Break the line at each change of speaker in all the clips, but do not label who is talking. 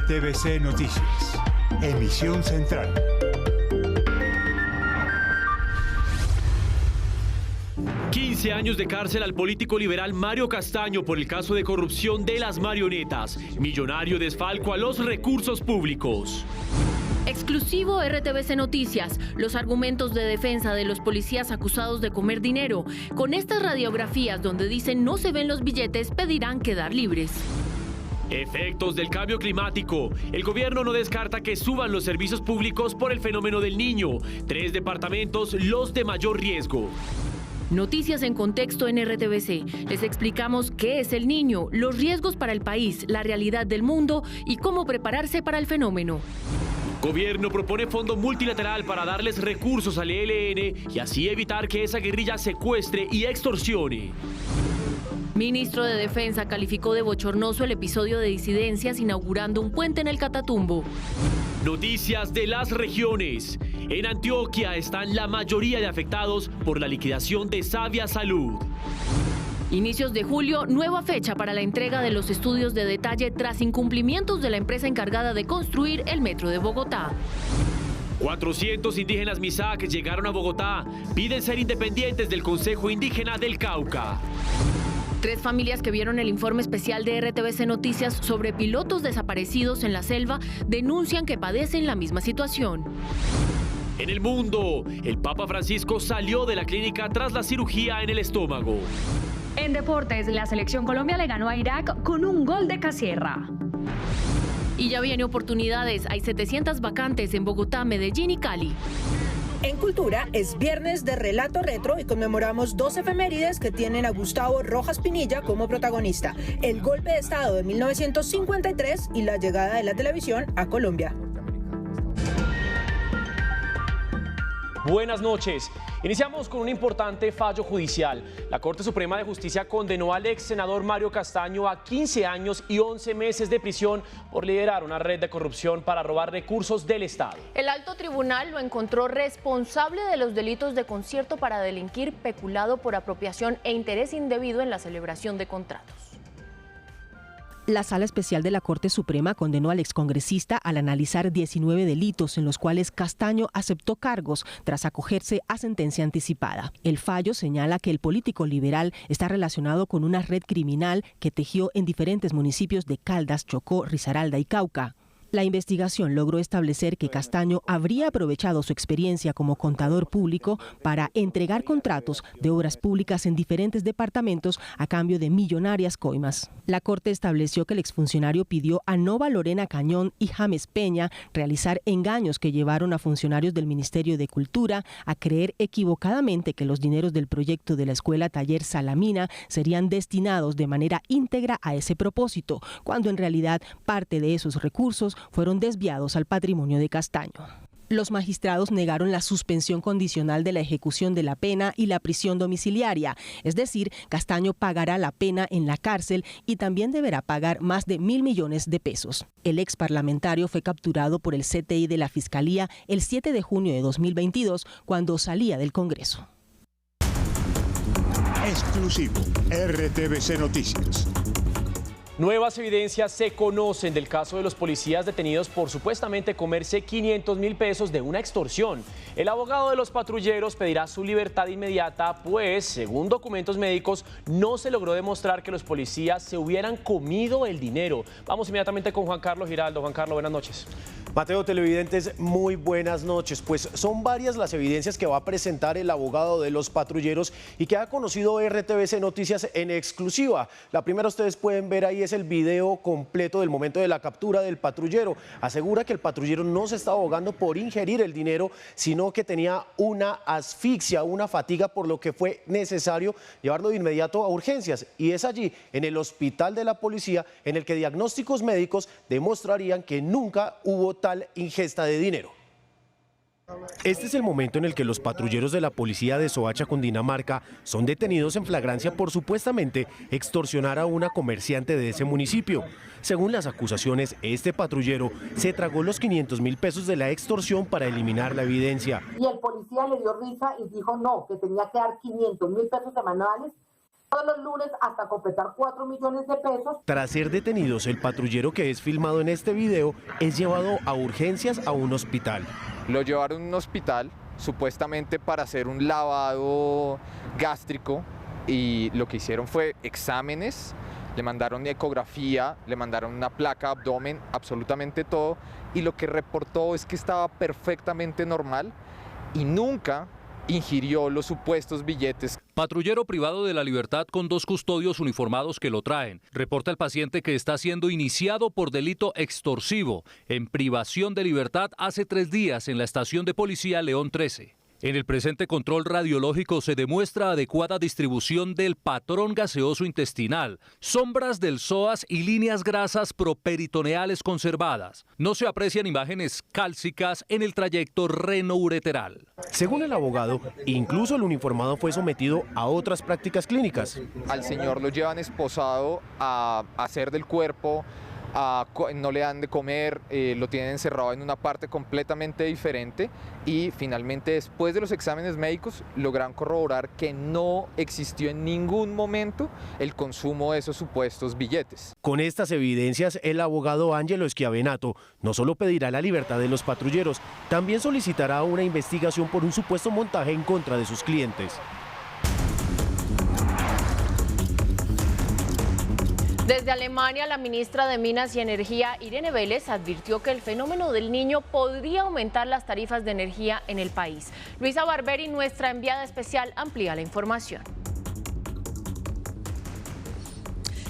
RTVC Noticias. Emisión central.
Años de cárcel al político liberal Mario Castaño por el caso de corrupción de las marionetas. Millonario desfalco a los recursos públicos.
Exclusivo RTVC Noticias, los argumentos de defensa de los policías acusados de comer dinero. Con estas radiografías donde dicen no se ven los billetes, pedirán quedar libres.
Efectos del cambio climático. El gobierno no descarta que suban los servicios públicos por el fenómeno del Niño. 3 departamentos los de mayor riesgo.
Noticias en contexto en RTVC. Les explicamos qué es el Niño, los riesgos para el país, la realidad del mundo y cómo prepararse para el fenómeno.
Gobierno propone fondo multilateral para darles recursos al ELN y así evitar que esa guerrilla secuestre y extorsione.
Ministro de Defensa calificó de bochornoso el episodio de disidencias inaugurando un puente en el Catatumbo.
Noticias de las regiones. En Antioquia están la mayoría de afectados por la liquidación de Savia Salud.
Inicios de julio, nueva fecha para la entrega de los estudios de detalle tras incumplimientos de la empresa encargada de construir el metro de Bogotá.
400 indígenas Misak llegaron a Bogotá. Piden ser independientes del Consejo Indígena del Cauca.
3 familias que vieron el informe especial de RTVC Noticias sobre pilotos desaparecidos en la selva denuncian que padecen la misma situación.
En el mundo, el Papa Francisco salió de la clínica tras la cirugía en el estómago.
En deportes, la selección Colombia le ganó a Irak con un gol de Casierra.
Y ya viene oportunidades, hay 700 vacantes en Bogotá, Medellín y Cali.
En Cultura es viernes de Relato Retro y conmemoramos 2 efemérides que tienen a Gustavo Rojas Pinilla como protagonista: el golpe de Estado de 1953 y la llegada de la televisión a Colombia.
Buenas noches. Iniciamos con un importante fallo judicial. La Corte Suprema de Justicia condenó al ex senador Mario Castaño a 15 años y 11 meses de prisión por liderar una red de corrupción para robar recursos del Estado.
El alto tribunal lo encontró responsable de los delitos de concierto para delinquir, peculado por apropiación e interés indebido en la celebración de contratos.
La Sala Especial de la Corte Suprema condenó al excongresista al analizar 19 delitos en los cuales Castaño aceptó cargos tras acogerse a sentencia anticipada. El fallo señala que el político liberal está relacionado con una red criminal que tejió en diferentes municipios de Caldas, Chocó, Risaralda y Cauca. La investigación logró establecer que Castaño habría aprovechado su experiencia como contador público para entregar contratos de obras públicas en diferentes departamentos a cambio de millonarias coimas. La Corte estableció que el exfuncionario pidió a Nova Lorena Cañón y James Peña realizar engaños que llevaron a funcionarios del Ministerio de Cultura a creer equivocadamente que los dineros del proyecto de la Escuela Taller Salamina serían destinados de manera íntegra a ese propósito, cuando en realidad parte de esos recursos fueron desviados al patrimonio de Castaño. Los magistrados negaron la suspensión condicional de la ejecución de la pena y la prisión domiciliaria, es decir, Castaño pagará la pena en la cárcel y también deberá pagar más de 1.000 millones de pesos. El ex parlamentario fue capturado por el CTI de la Fiscalía el 7 de junio de 2022, cuando salía del Congreso.
Exclusivo RTVC Noticias.
Nuevas evidencias se conocen del caso de los policías detenidos por supuestamente comerse 500.000 pesos de una extorsión. El abogado de los patrulleros pedirá su libertad inmediata, pues, según documentos médicos, no se logró demostrar que los policías se hubieran comido el dinero. Vamos inmediatamente con Juan Carlos Giraldo. Juan Carlos, buenas noches.
Mateo, televidentes, muy buenas noches. Pues son varias las evidencias que va a presentar el abogado de los patrulleros y que ha conocido RTVC Noticias en exclusiva. La primera ustedes pueden ver ahí es el video completo del momento de la captura del patrullero. Asegura que el patrullero no se estaba ahogando por ingerir el dinero, sino que tenía una asfixia, una fatiga, por lo que fue necesario llevarlo de inmediato a urgencias. Y es allí, en el hospital de la policía, en el que diagnósticos médicos demostrarían que nunca hubo tal ingesta de dinero. Este es el momento en el que los patrulleros de la policía de Soacha, Cundinamarca, son detenidos en flagrancia por supuestamente extorsionar a una comerciante de ese municipio. Según las acusaciones, este patrullero se tragó los 500.000 pesos de la extorsión para eliminar la evidencia.
Y el policía le dio risa y dijo no, que tenía que dar 500.000 pesos semanales todos los lunes hasta completar 4 millones de pesos.
Tras ser detenidos, el patrullero que es filmado en este video es llevado a urgencias a un hospital.
Lo llevaron a un hospital supuestamente para hacer un lavado gástrico y lo que hicieron fue exámenes, le mandaron ecografía, le mandaron una placa, abdomen, absolutamente todo, y lo que reportó es que estaba perfectamente normal y nunca ingirió los supuestos billetes.
Patrullero privado de la libertad con 2 custodios uniformados que lo traen. Reporta el paciente que está siendo iniciado por delito extorsivo en privación de libertad hace 3 días en la estación de policía León 13. En el presente control radiológico se demuestra adecuada distribución del patrón gaseoso intestinal, sombras del psoas y líneas grasas properitoneales conservadas. No se aprecian imágenes cálcicas en el trayecto renoureteral.
Según el abogado, incluso el uniformado fue sometido a otras prácticas clínicas.
Al señor lo llevan esposado a hacer del cuerpo, no le dan de comer, lo tienen encerrado en una parte completamente diferente y finalmente después de los exámenes médicos logran corroborar que no existió en ningún momento el consumo de esos supuestos billetes.
Con estas evidencias, el abogado Ángelo Schiavenato no solo pedirá la libertad de los patrulleros, también solicitará una investigación por un supuesto montaje en contra de sus clientes.
Desde Alemania, la ministra de Minas y Energía, Irene Vélez, advirtió que el fenómeno del Niño podría aumentar las tarifas de energía en el país. Luisa Barberi, nuestra enviada especial, amplía la información.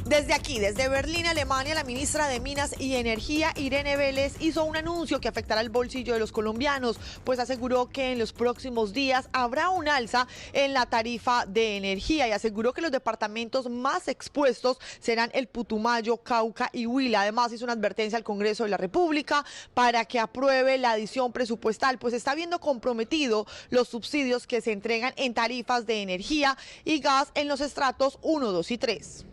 Desde aquí, desde Berlín, Alemania, la ministra de Minas y Energía, Irene Vélez, hizo un anuncio que afectará el bolsillo de los colombianos, pues aseguró que en los próximos días habrá un alza en la tarifa de energía y aseguró que los departamentos más expuestos serán el Putumayo, Cauca y Huila. Además, hizo una advertencia al Congreso de la República para que apruebe la adición presupuestal, pues está viendo comprometido los subsidios que se entregan en tarifas de energía y gas en los estratos 1, 2 y 3.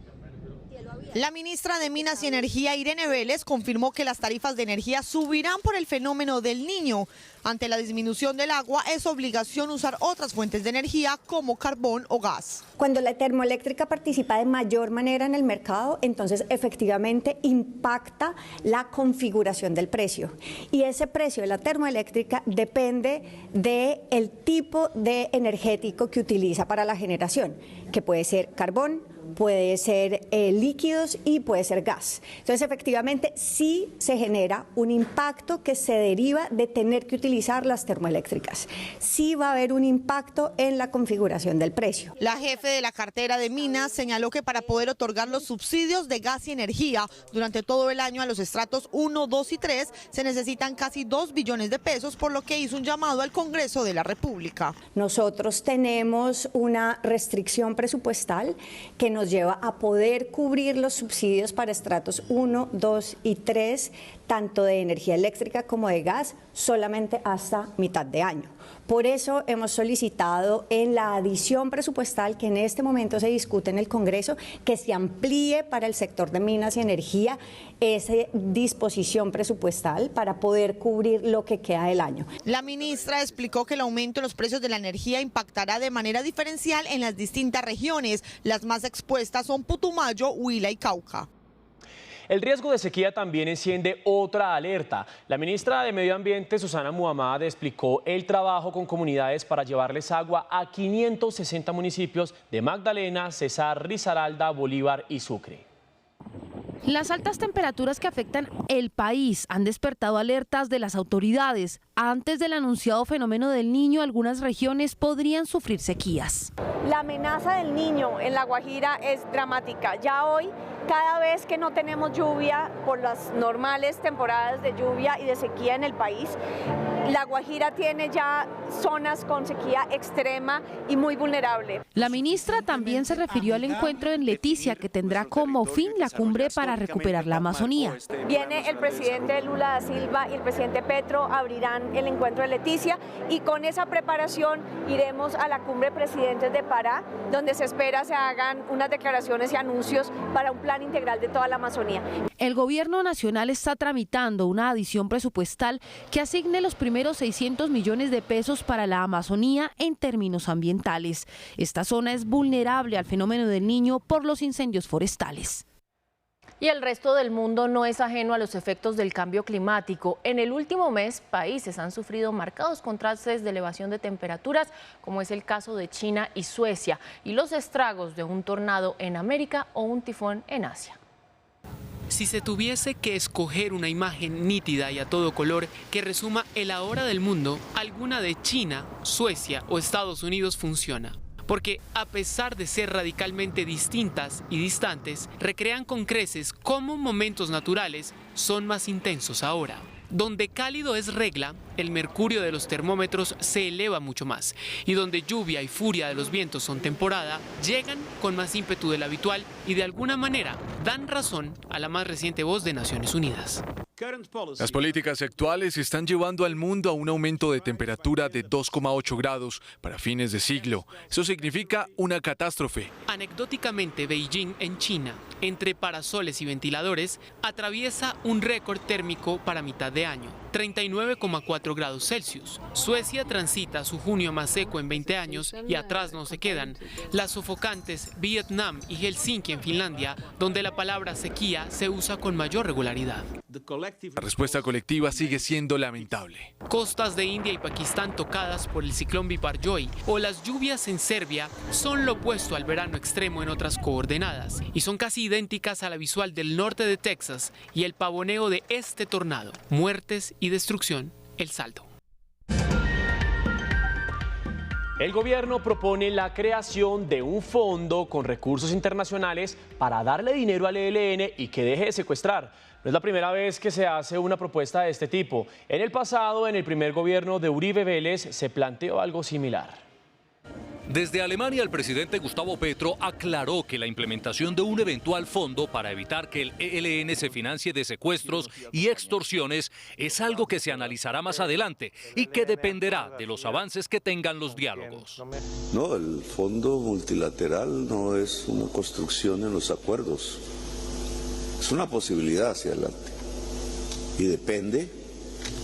La ministra de Minas y Energía, Irene Vélez, confirmó que las tarifas de energía subirán por el fenómeno del Niño. Ante la disminución del agua, es obligación usar otras fuentes de energía como carbón o gas.
Cuando la termoeléctrica participa de mayor manera en el mercado, entonces efectivamente impacta la configuración del precio. Y ese precio de la termoeléctrica depende del tipo de energético que utiliza para la generación, que puede ser carbón, puede ser líquidos y puede ser gas. Entonces, efectivamente, sí se genera un impacto que se deriva de tener que utilizar las termoeléctricas. Sí va a haber un impacto en la configuración del precio.
La jefe de la cartera de Minas señaló que para poder otorgar los subsidios de gas y energía durante todo el año a los estratos 1, 2 y 3 se necesitan casi 2 billones de pesos, por lo que hizo un llamado al Congreso de la República.
Nosotros tenemos una restricción presupuestal que nos lleva a poder cubrir los subsidios para estratos 1, 2 y 3, tanto de energía eléctrica como de gas, solamente hasta mitad de año. Por eso hemos solicitado en la adición presupuestal que en este momento se discute en el Congreso que se amplíe para el sector de minas y energía esa disposición presupuestal para poder cubrir lo que queda del año.
La ministra explicó que el aumento de los precios de la energía impactará de manera diferencial en las distintas regiones. Las más expuestas son Putumayo, Huila y Cauca.
El riesgo de sequía también enciende otra alerta. La ministra de Medio Ambiente, Susana Muhammad, explicó el trabajo con comunidades para llevarles agua a 560 municipios de Magdalena, Cesar, Risaralda, Bolívar y Sucre.
Las altas temperaturas que afectan el país han despertado alertas de las autoridades. Antes del anunciado fenómeno del Niño, algunas regiones podrían sufrir sequías.
La amenaza del Niño en La Guajira es dramática. Ya hoy, cada vez que no tenemos lluvia por las normales temporadas de lluvia y de sequía en el país, La Guajira tiene ya zonas con sequía extrema y muy vulnerable.
La ministra también se refirió al encuentro en Leticia, que tendrá como fin la cumbre para recuperar la Amazonía.
Viene el presidente Lula da Silva y el presidente Petro, abrirán el encuentro de Leticia y con esa preparación iremos a la cumbre de presidentes de Pará, donde se espera se hagan unas declaraciones y anuncios para un plan integral de toda la Amazonía.
El gobierno nacional está tramitando una adición presupuestal que asigne los primeros primeros 600 millones de pesos para la Amazonía en términos ambientales. Esta zona es vulnerable al fenómeno del Niño por los incendios forestales.
Y el resto del mundo no es ajeno a los efectos del cambio climático. En el último mes, países han sufrido marcados contrastes de elevación de temperaturas, como es el caso de China y Suecia, y los estragos de un tornado en América o un tifón en Asia.
Si se tuviese que escoger una imagen nítida y a todo color que resuma el ahora del mundo, alguna de China, Suecia o Estados Unidos funciona. Porque a pesar de ser radicalmente distintas y distantes, recrean con creces cómo momentos naturales son más intensos ahora. Donde cálido es regla, el mercurio de los termómetros se eleva mucho más. Y donde lluvia y furia de los vientos son temporada, llegan con más ímpetu del habitual y de alguna manera dan razón a la más reciente voz de Naciones Unidas.
Las políticas actuales están llevando al mundo a un aumento de temperatura de 2,8 grados para fines de siglo. Eso significa una catástrofe.
Anecdóticamente, Beijing, en China, entre parasoles y ventiladores, atraviesa un récord térmico para mitad de año, 39,4 grados Celsius. Suecia transita su junio más seco en 20 años y atrás no se quedan las sofocantes Vietnam y Helsinki en Finlandia, donde la palabra sequía se usa con mayor regularidad.
La respuesta colectiva sigue siendo lamentable.
Costas de India y Pakistán tocadas por el ciclón Biparjoy o las lluvias en Serbia son lo opuesto al verano extremo en otras coordenadas y son casi idénticas a la visual del norte de Texas y el pavoneo de este tornado. Muertes y destrucción, el saldo.
El gobierno propone la creación de un fondo con recursos internacionales para darle dinero al ELN y que deje de secuestrar. No es la primera vez que se hace una propuesta de este tipo. En el pasado, en el primer gobierno de Uribe Vélez, se planteó algo similar.
Desde Alemania, el presidente Gustavo Petro aclaró que la implementación de un eventual fondo para evitar que el ELN se financie de secuestros y extorsiones es algo que se analizará más adelante y que dependerá de los avances que tengan los diálogos.
No, el fondo multilateral no es una construcción en los acuerdos, es una posibilidad hacia adelante y depende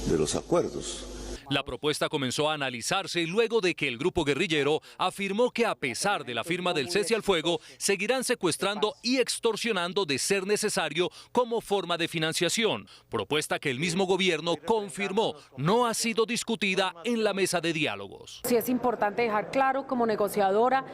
de los acuerdos.
La propuesta comenzó a analizarse luego de que el grupo guerrillero afirmó que a pesar de la firma del cese al fuego, seguirán secuestrando y extorsionando de ser necesario como forma de financiación, propuesta que el mismo gobierno confirmó no ha sido discutida en la mesa de diálogos.
Sí es importante dejar claro como negociadora,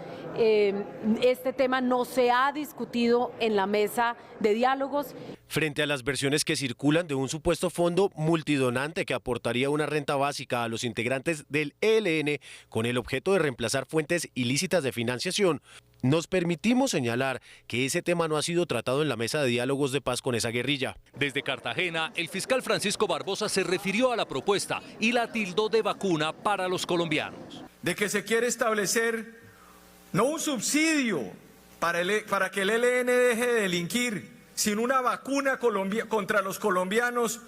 este tema no se ha discutido en la mesa de diálogos.
Frente a las versiones que circulan de un supuesto fondo multidonante que aportaría una renta básica a los integrantes del ELN con el objeto de reemplazar fuentes ilícitas de financiación, nos permitimos señalar que ese tema no ha sido tratado en la mesa de diálogos de paz con esa guerrilla.
Desde Cartagena, el fiscal Francisco Barbosa se refirió a la propuesta y la tildó de vacuna para los colombianos.
De que se quiere establecer no un subsidio para que el ELN deje de delinquir, sino una vacuna contra los colombianos,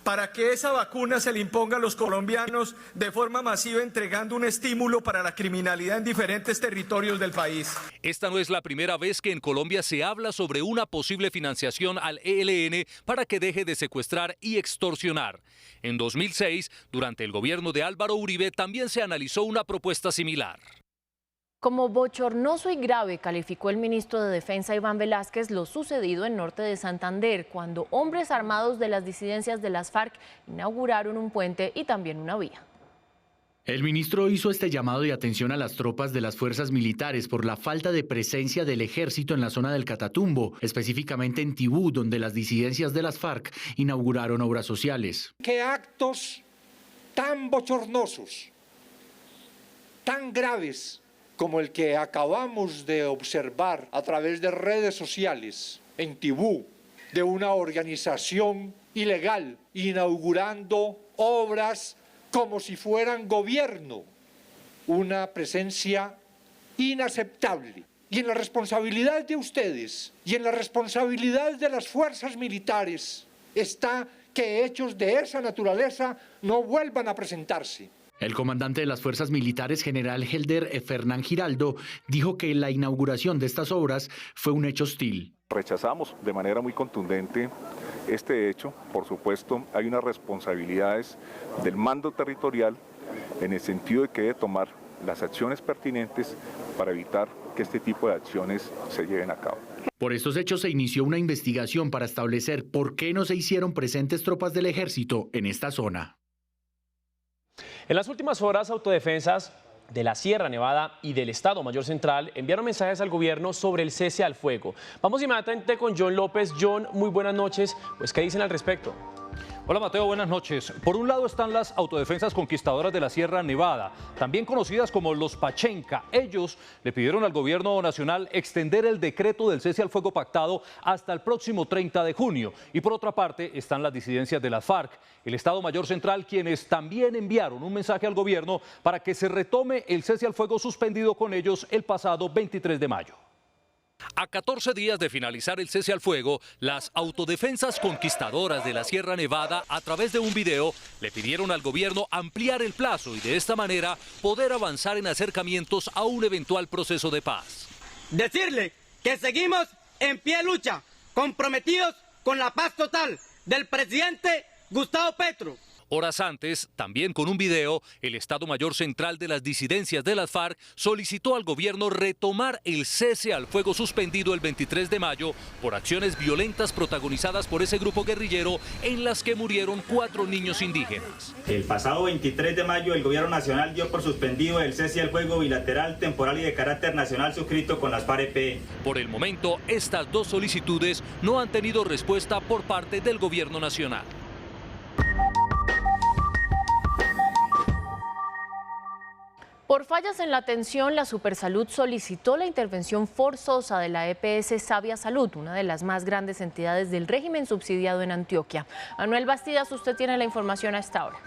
para que esa vacuna se le imponga a los colombianos de forma masiva, entregando un estímulo para la criminalidad en diferentes territorios del país.
Esta no es la primera vez que en Colombia se habla sobre una posible financiación al ELN para que deje de secuestrar y extorsionar. En 2006, durante el gobierno de Álvaro Uribe, también se analizó una propuesta similar.
Como bochornoso y grave calificó el ministro de Defensa Iván Velázquez lo sucedido en norte de Santander, cuando hombres armados de las disidencias de las FARC inauguraron un puente y también una vía.
El ministro hizo este llamado de atención a las tropas de las fuerzas militares por la falta de presencia del ejército en la zona del Catatumbo, específicamente en Tibú, donde las disidencias de las FARC inauguraron obras sociales.
¿Qué actos tan bochornosos, tan graves como el que acabamos de observar a través de redes sociales en Tibú, de una organización ilegal inaugurando obras como si fueran gobierno? Una presencia inaceptable. Y en la responsabilidad de ustedes y en la responsabilidad de las fuerzas militares está que hechos de esa naturaleza no vuelvan a presentarse.
El comandante de las fuerzas militares, general Helder Fernán Giraldo, dijo que la inauguración de estas obras fue un hecho hostil.
Rechazamos de manera muy contundente
este hecho, por supuesto, hay unas responsabilidades del mando territorial en el sentido de que debe tomar las acciones pertinentes para evitar que este tipo de acciones se lleven a cabo.
Por estos hechos se inició una investigación para establecer por qué no se hicieron presentes tropas del ejército en esta zona.
En las últimas horas, autodefensas de la Sierra Nevada y del Estado Mayor Central enviaron mensajes al gobierno sobre el cese al fuego. Vamos inmediatamente con John López. John, muy buenas noches. Pues, ¿qué dicen al respecto?
Hola Mateo, buenas noches. Por un lado están las autodefensas conquistadoras de la Sierra Nevada, también conocidas como los Pachenca. Ellos le pidieron al gobierno nacional extender el decreto del cese al fuego pactado hasta el próximo 30 de junio. Y por otra parte están las disidencias de las FARC, el Estado Mayor Central, quienes también enviaron un mensaje al gobierno para que se retome el cese al fuego suspendido con ellos el pasado 23 de mayo. A 14 días de finalizar el cese al fuego, las autodefensas conquistadoras de la Sierra Nevada, a través de un video, le pidieron al gobierno ampliar el plazo y de esta manera poder avanzar en acercamientos a un eventual proceso de paz.
Decirle que seguimos en pie de lucha, comprometidos con la paz total del presidente Gustavo Petro.
Horas antes, también con un video, el Estado Mayor Central de las disidencias de las FARC solicitó al gobierno retomar el cese al fuego suspendido el 23 de mayo por acciones violentas protagonizadas por ese grupo guerrillero en las que murieron 4 niños indígenas.
El pasado 23 de mayo el gobierno nacional dio por suspendido el cese al fuego bilateral, temporal y de carácter nacional suscrito con las FARC-EP.
Por el momento, estas dos solicitudes no han tenido respuesta por parte del gobierno nacional.
Por fallas en la atención, la Supersalud solicitó la intervención forzosa de la EPS Sabia Salud, una de las más grandes entidades del régimen subsidiado en Antioquia. Manuel Bastidas, usted tiene la información a esta hora.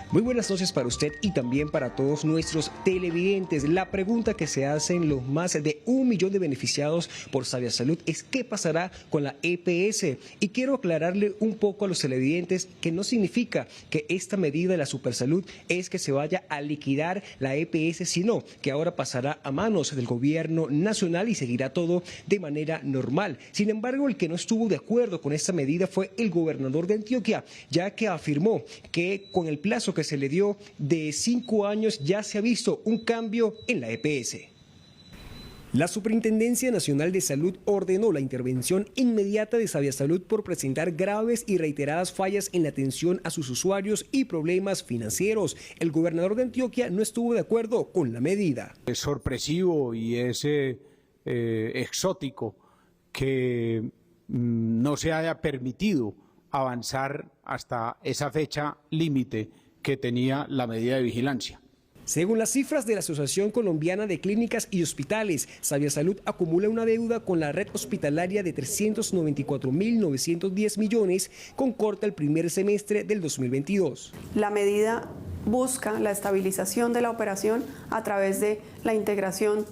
Muy buenas noches para usted y también para todos nuestros televidentes. La pregunta que se hacen los más de 1 millón de beneficiados por Sabia Salud es ¿qué pasará con la EPS? Y quiero aclararle un poco a los televidentes que no significa que esta medida de la Supersalud es que se vaya a liquidar la EPS, sino que ahora pasará a manos del gobierno nacional y seguirá todo de manera normal. Sin embargo, el que no estuvo de acuerdo con esta medida fue el gobernador de Antioquia, ya que afirmó que con el plazo que se le dio de 5 años ya se ha visto un cambio en la EPS. La Superintendencia Nacional de Salud ordenó la intervención inmediata de Sabia Salud por presentar graves y reiteradas fallas en la atención a sus usuarios y problemas financieros. El gobernador de Antioquia no estuvo de acuerdo con la medida.
Es sorpresivo y es exótico que no se haya permitido avanzar hasta esa fecha límite que tenía la medida de vigilancia.
Según las cifras de la Asociación Colombiana de Clínicas y Hospitales, Sabia Salud acumula una deuda con la red hospitalaria de 394.910 millones con corte al primer semestre del 2022.
La medida busca la estabilización de la operación a través de la integración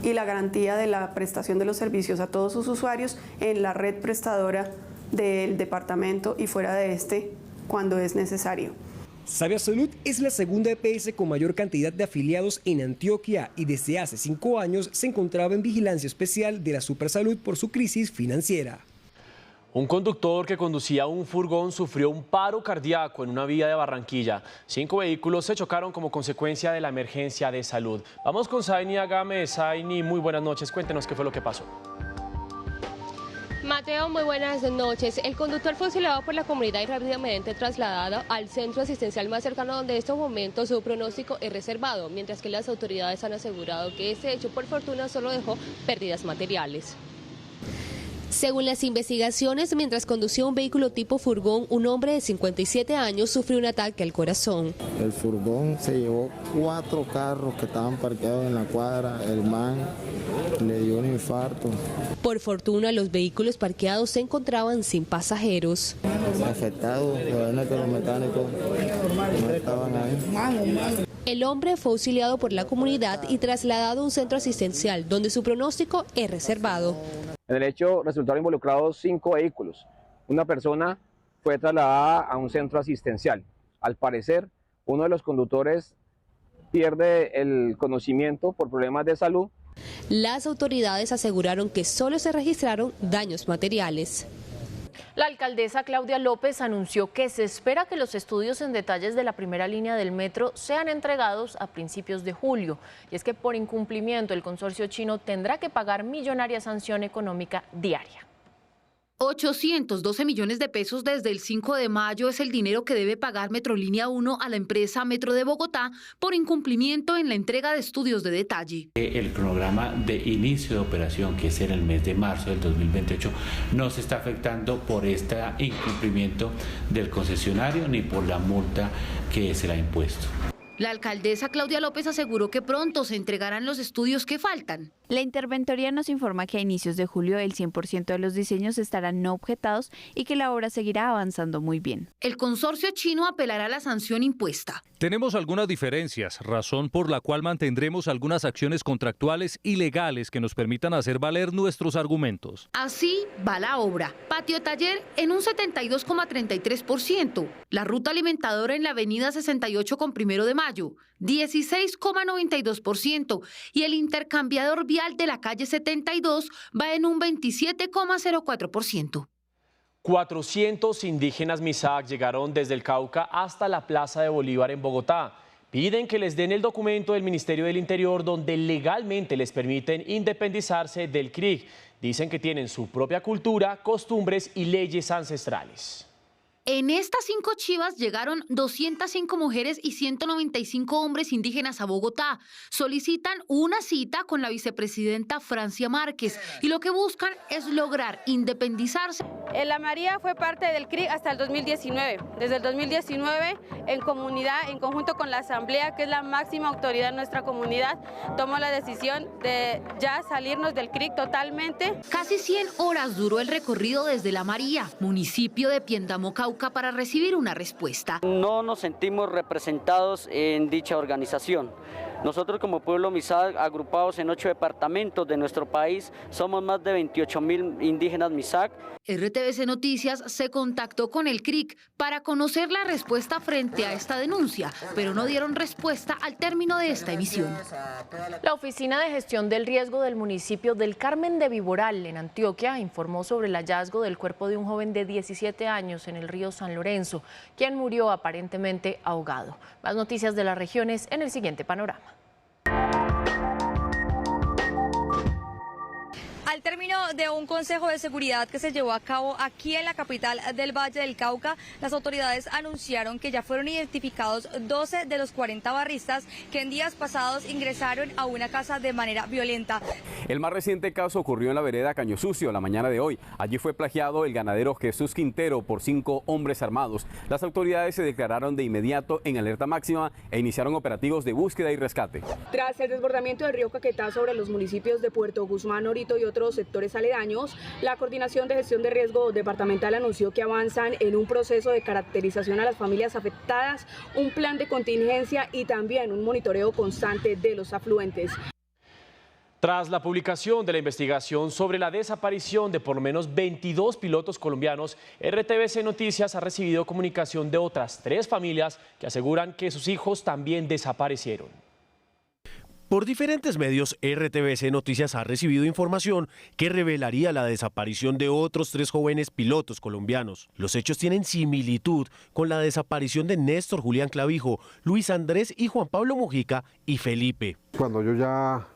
y la garantía de la prestación de los servicios a todos sus usuarios en la red prestadora del departamento y fuera de este cuando es necesario.
Sabia Salud es la segunda EPS con mayor cantidad de afiliados en Antioquia y desde hace 5 años se encontraba en vigilancia especial de la Supersalud por su crisis financiera.
Un conductor que conducía un furgón sufrió un paro cardíaco en una vía de Barranquilla. 5 vehículos se chocaron como consecuencia de la emergencia de salud. Vamos con Zaini Agame. Zaini, muy buenas noches. Cuéntenos qué fue lo que pasó.
Mateo, muy buenas noches. El conductor fue auxiliado por la comunidad y rápidamente trasladado al centro asistencial más cercano, donde en estos momentos su pronóstico es reservado, mientras que las autoridades han asegurado que este hecho por fortuna solo dejó pérdidas materiales. Según las investigaciones, mientras conducía un vehículo tipo furgón, un hombre de 57 años sufrió un ataque al corazón.
El furgón se llevó 4 carros que estaban parqueados en la cuadra. El man le dio un infarto.
Por fortuna, los vehículos parqueados se encontraban sin pasajeros.
Afectados, los mecánicos no estaban ahí.
El hombre fue auxiliado por la comunidad y trasladado a un centro asistencial, donde su pronóstico es reservado.
En el hecho resultaron involucrados 5 vehículos. Una persona fue trasladada a un centro asistencial. Al parecer, uno de los conductores pierde el conocimiento por problemas de salud
Las autoridades aseguraron que solo se registraron daños materiales.
La alcaldesa Claudia López anunció que se espera que los estudios en detalles de la primera línea del metro sean entregados a principios de julio. Y es que por incumplimiento el consorcio chino tendrá que pagar millonaria sanción económica diaria.
812 millones de pesos desde el 5 de mayo es el dinero que debe pagar Metrolínea 1 a la empresa Metro de Bogotá por incumplimiento en la entrega de estudios de detalle.
El cronograma de inicio de operación, que es en el mes de marzo del 2028, no se está afectando por este incumplimiento del concesionario ni por la multa que se le ha impuesto.
La alcaldesa Claudia López aseguró que pronto se entregarán los estudios que faltan.
La interventoría nos informa que a inicios de julio el 100% de los diseños estarán no objetados y que la obra seguirá avanzando muy bien.
El consorcio chino apelará a la sanción impuesta.
Tenemos algunas diferencias, razón por la cual mantendremos algunas acciones contractuales y legales que nos permitan hacer valer nuestros argumentos.
Así va la obra. Patio taller en un 72,33%. La ruta alimentadora en la avenida 68 con 1 de mayo, 16,92%. Y el intercambiador vial de la calle 72 va en un 27,04%.
400 indígenas Misak llegaron desde el Cauca hasta la Plaza de Bolívar en Bogotá. Piden que les den el documento del Ministerio del Interior donde legalmente les permiten independizarse del CRIG. Dicen que tienen su propia cultura, costumbres y leyes ancestrales.
En estas 5 chivas llegaron 205 mujeres y 195 hombres indígenas a Bogotá. Solicitan una cita con la vicepresidenta Francia Márquez y lo que buscan es lograr independizarse.
La María fue parte del CRIG hasta el 2019. Desde el 2019, en comunidad, en conjunto con la Asamblea, que es la máxima autoridad en nuestra comunidad, tomó la decisión de ya salirnos del CRIG totalmente.
Casi 100 horas duró el recorrido desde La María, municipio de Piendamó, Cauca, para recibir una respuesta.
No nos sentimos representados en dicha organización. Nosotros como pueblo Misak, agrupados en 8 departamentos de nuestro país, somos más de 28.000 indígenas Misak.
RTVC Noticias se contactó con el CRIC para conocer la respuesta frente a esta denuncia, pero no dieron respuesta al término de esta emisión.
La Oficina de Gestión del Riesgo del municipio del Carmen de Viboral, en Antioquia, informó sobre el hallazgo del cuerpo de un joven de 17 años en el río San Lorenzo, quien murió aparentemente ahogado. Más noticias de las regiones en el siguiente panorama.
Al término de un consejo de seguridad que se llevó a cabo aquí en la capital del Valle del Cauca, las autoridades anunciaron que ya fueron identificados 12 de los 40 barristas que en días pasados ingresaron a una casa de manera violenta.
El más reciente caso ocurrió en la vereda Caño Sucio la mañana de hoy. Allí fue plagiado el ganadero Jesús Quintero por 5 hombres armados. Las autoridades se declararon de inmediato en alerta máxima e iniciaron operativos de búsqueda y rescate.
Tras el desbordamiento del río Caquetá sobre los municipios de Puerto Guzmán, Orito y otros sectores aledaños, la Coordinación de Gestión de Riesgo Departamental anunció que avanzan en un proceso de caracterización a las familias afectadas, un plan de contingencia y también un monitoreo constante de los afluentes.
Tras la publicación de la investigación sobre la desaparición de por lo menos 22 pilotos colombianos, RTVC Noticias ha recibido comunicación de otras 3 familias que aseguran que sus hijos también desaparecieron.
Por diferentes medios, RTVC Noticias ha recibido información que revelaría la desaparición de otros 3 jóvenes pilotos colombianos. Los hechos tienen similitud con la desaparición de Néstor Julián Clavijo, Luis Andrés y Juan Pablo Mujica y Felipe.
Cuando yo ya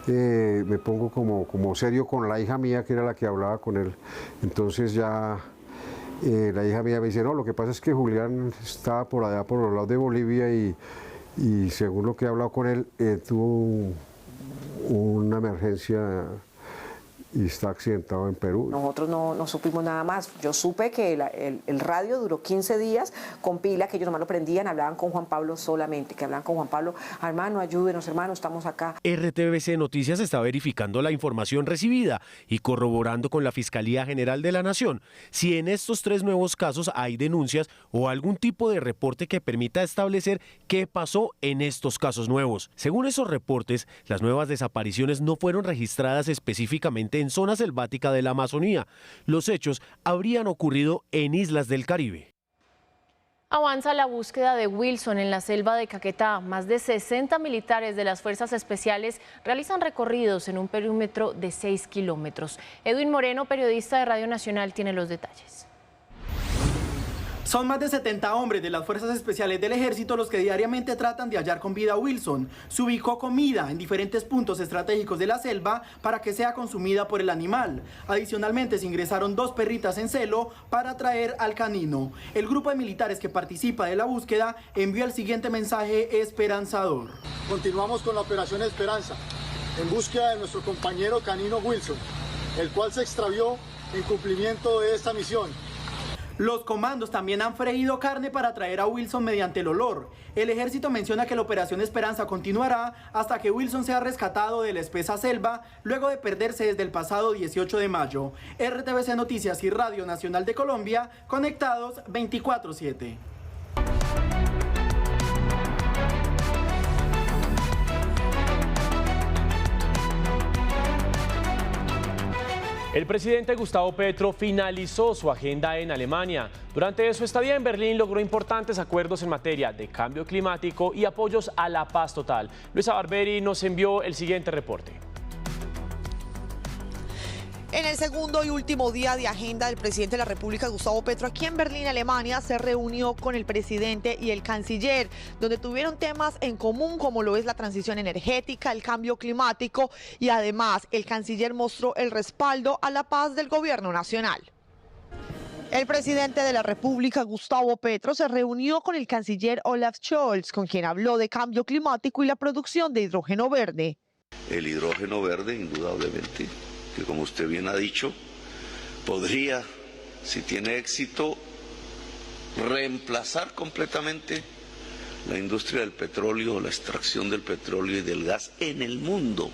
me pongo como serio con la hija mía, que era la que hablaba con él, entonces ya la hija mía me dice, no, lo que pasa es que Julián estaba por allá, por los lados de Bolivia y según lo que he hablado con él, tuvo una emergencia y está accidentado en Perú.
Nosotros no supimos nada más. Yo supe que el radio duró 15 días con pila, que ellos nomás lo prendían, hablaban con Juan Pablo solamente, que hablaban con Juan Pablo, hermano, ayúdenos, hermano, estamos acá.
RTVC Noticias está verificando la información recibida y corroborando con la Fiscalía General de la Nación si en estos 3 nuevos casos hay denuncias o algún tipo de reporte que permita establecer qué pasó en estos casos nuevos. Según esos reportes, las nuevas desapariciones no fueron registradas específicamente en zona selvática de la Amazonía. Los hechos habrían ocurrido en islas del Caribe.
Avanza la búsqueda de Wilson en la selva de Caquetá. Más de 60 militares de las Fuerzas Especiales realizan recorridos en un perímetro de 6 kilómetros. Edwin Moreno, periodista de Radio Nacional, tiene los detalles.
Son más de 70 hombres de las Fuerzas Especiales del Ejército los que diariamente tratan de hallar con vida a Wilson. Se ubicó comida en diferentes puntos estratégicos de la selva para que sea consumida por el animal. Adicionalmente se ingresaron 2 perritas en celo para traer al canino. El grupo de militares que participa de la búsqueda envió el siguiente mensaje esperanzador.
Continuamos con la Operación Esperanza en búsqueda de nuestro compañero canino Wilson, el cual se extravió en cumplimiento de esta misión.
Los comandos también han freído carne para traer a Wilson mediante el olor. El ejército menciona que la Operación Esperanza continuará hasta que Wilson sea rescatado de la espesa selva, luego de perderse desde el pasado 18 de mayo. RTVC Noticias y Radio Nacional de Colombia, conectados 24/7.
El presidente Gustavo Petro finalizó su agenda en Alemania. Durante su estadía en Berlín logró importantes acuerdos en materia de cambio climático y apoyos a la paz total. Luisa Barberi nos envió el siguiente reporte.
En el segundo y último día de agenda del presidente de la República, Gustavo Petro, aquí en Berlín, Alemania, se reunió con el presidente y el canciller, donde tuvieron temas en común como lo es la transición energética, el cambio climático y además el canciller mostró el respaldo a la paz del gobierno nacional. El presidente de la República, Gustavo Petro, se reunió con el canciller Olaf Scholz, con quien habló de cambio climático y la producción de hidrógeno verde.
El hidrógeno verde, indudablemente, que como usted bien ha dicho, podría, si tiene éxito, reemplazar completamente la industria del petróleo, la extracción del petróleo y del gas en el mundo.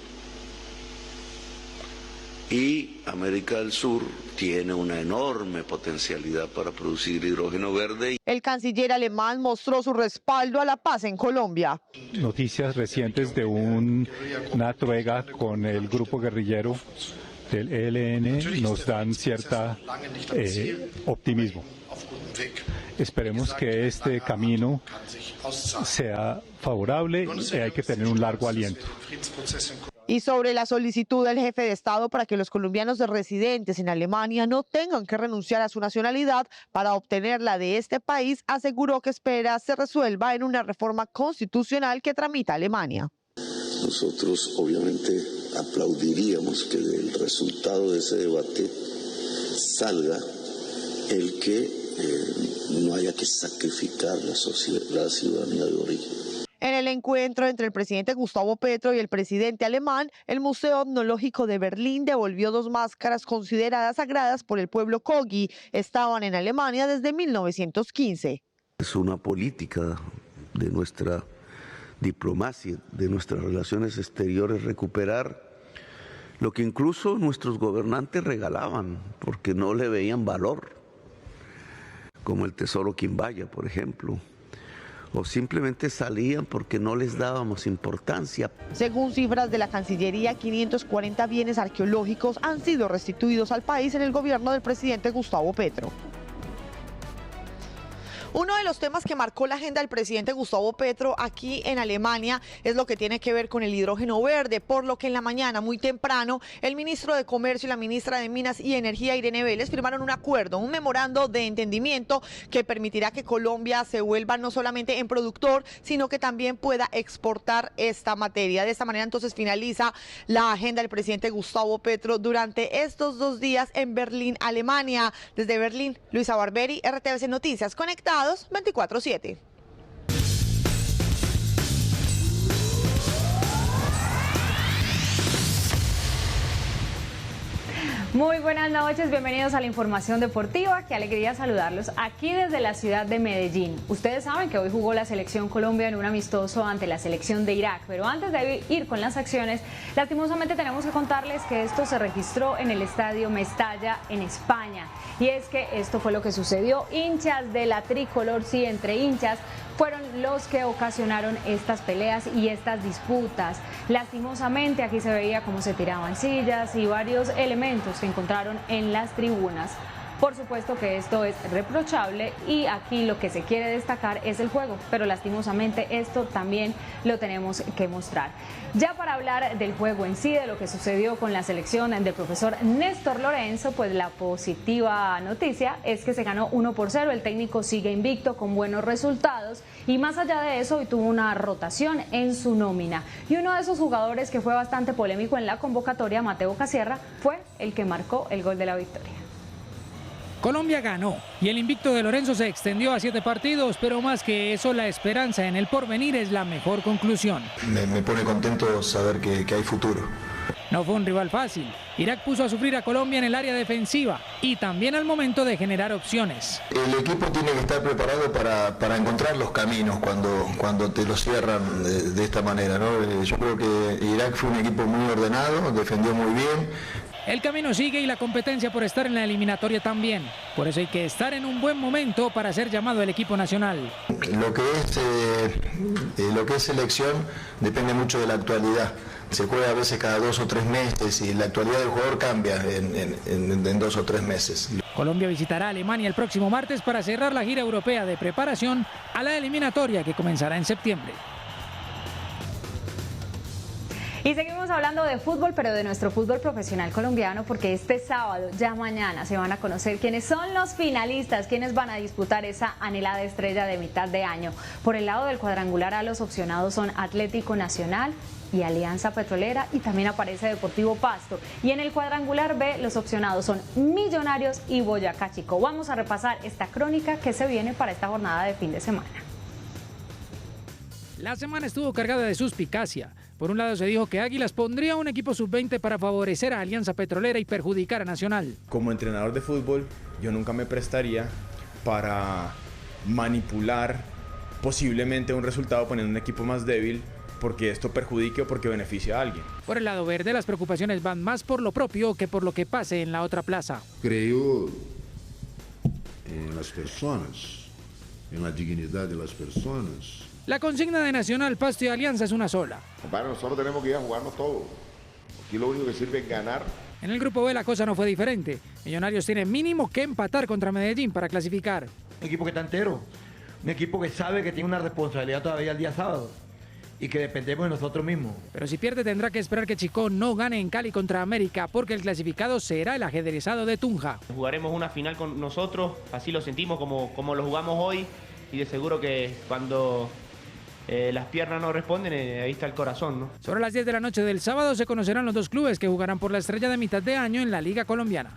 Y América del Sur tiene una enorme potencialidad para producir hidrógeno verde.
El canciller alemán mostró su respaldo a la paz en Colombia.
Noticias recientes de una tregua con el grupo guerrillero del ELN nos dan cierta optimismo. Esperemos que este camino sea favorable y hay que tener un largo aliento.
Y sobre la solicitud del jefe de Estado para que los colombianos residentes en Alemania no tengan que renunciar a su nacionalidad para obtenerla de este país, aseguró que espera se resuelva en una reforma constitucional que tramita Alemania.
Nosotros obviamente aplaudiríamos que del resultado de ese debate salga el que no haya que sacrificar la ciudadanía de origen.
En el encuentro entre el presidente Gustavo Petro y el presidente alemán, el Museo Etnológico de Berlín devolvió 2 máscaras consideradas sagradas por el pueblo Kogi. Estaban en Alemania desde 1915.
Es una política de nuestra diplomacia, de nuestras relaciones exteriores, recuperar lo que incluso nuestros gobernantes regalaban porque no le veían valor, como el tesoro Quimbaya, por ejemplo, o simplemente salían porque no les dábamos importancia.
Según cifras de la Cancillería, 540 bienes arqueológicos han sido restituidos al país en el gobierno del presidente Gustavo Petro. Uno de los temas que marcó la agenda del presidente Gustavo Petro aquí en Alemania es lo que tiene que ver con el hidrógeno verde, por lo que en la mañana, muy temprano, el ministro de Comercio y la ministra de Minas y Energía, Irene Vélez, firmaron un acuerdo, un memorando de entendimiento que permitirá que Colombia se vuelva no solamente en productor, sino que también pueda exportar esta materia. De esta manera, entonces, finaliza la agenda del presidente Gustavo Petro durante estos 2 días en Berlín, Alemania. Desde Berlín, Luisa Barberi, RTVC Noticias, conectados 24/7.
Muy buenas noches, bienvenidos a la información deportiva. Qué alegría saludarlos aquí desde la ciudad de Medellín. Ustedes saben que hoy jugó la selección Colombia en un amistoso ante la selección de Irak, pero antes de ir con las acciones, lastimosamente tenemos que contarles que esto se registró en el estadio Mestalla en España. Y es que esto fue lo que sucedió. Hinchas de la tricolor, sí, entre hinchas, fueron los que ocasionaron estas peleas y estas disputas. Lastimosamente aquí se veía cómo se tiraban sillas y varios elementos que encontraron en las tribunas. Por supuesto que esto es reprochable y aquí lo que se quiere destacar es el juego, pero lastimosamente esto también lo tenemos que mostrar. Ya para hablar del juego en sí, de lo que sucedió con la selección del profesor Néstor Lorenzo, pues la positiva noticia es que se ganó 1-0, el técnico sigue invicto con buenos resultados y más allá de eso hoy tuvo una rotación en su nómina y uno de esos jugadores que fue bastante polémico en la convocatoria, Mateo Casierra, fue el que marcó el gol de la victoria.
Colombia ganó y el invicto de Lorenzo se extendió a 7 partidos, pero más que eso, la esperanza en el porvenir es la mejor conclusión.
Me pone contento saber que hay futuro.
No fue un rival fácil. Irak puso a sufrir a Colombia en el área defensiva y también al momento de generar opciones.
El equipo tiene que estar preparado para encontrar los caminos cuando te lo cierran de esta manera, ¿no? Yo creo que Irak fue un equipo muy ordenado, defendió muy bien.
El camino sigue y la competencia por estar en la eliminatoria también. Por eso hay que estar en un buen momento para ser llamado el equipo nacional.
Lo que es selección depende mucho de la actualidad. Se juega a veces cada 2 o 3 meses y la actualidad del jugador cambia en 2 o 3 meses.
Colombia visitará a Alemania el próximo martes para cerrar la gira europea de preparación a la eliminatoria que comenzará en septiembre.
Y seguimos hablando de fútbol, pero de nuestro fútbol profesional colombiano, porque este sábado, ya mañana, se van a conocer quiénes son los finalistas, quiénes van a disputar esa anhelada estrella de mitad de año. Por el lado del cuadrangular A, los opcionados son Atlético Nacional y Alianza Petrolera, y también aparece Deportivo Pasto. Y en el cuadrangular B, los opcionados son Millonarios y Boyacá Chico. Vamos a repasar esta crónica que se viene para esta jornada de fin de semana.
La semana estuvo cargada de suspicacia. Por un lado se dijo que Águilas pondría un equipo sub-20 para favorecer a Alianza Petrolera y perjudicar a Nacional.
Como entrenador de fútbol, yo nunca me prestaría para manipular posiblemente un resultado poniendo un equipo más débil porque esto perjudique o porque beneficie a alguien.
Por el lado verde, las preocupaciones van más por lo propio que por lo que pase en la otra plaza.
Creo en las personas, en la dignidad de las personas.
La consigna de Nacional, Pasto y Alianza es una sola.
Compadre, nosotros tenemos que ir a jugarnos todo. Aquí lo único que sirve es ganar.
En el grupo B la cosa no fue diferente. Millonarios tiene mínimo que empatar contra Medellín para clasificar.
Un equipo que está entero, un equipo que sabe que tiene una responsabilidad todavía el día sábado y que dependemos de nosotros mismos.
Pero si pierde tendrá que esperar que Chico no gane en Cali contra América, porque el clasificado será el ajedrezado de Tunja.
Jugaremos una final con nosotros, así lo sentimos como lo jugamos hoy, y de seguro que cuando las piernas no responden, ahí está el corazón, ¿no?
Sobre las 10 de la noche del sábado se conocerán los 2 clubes que jugarán por la estrella de mitad de año en la Liga Colombiana.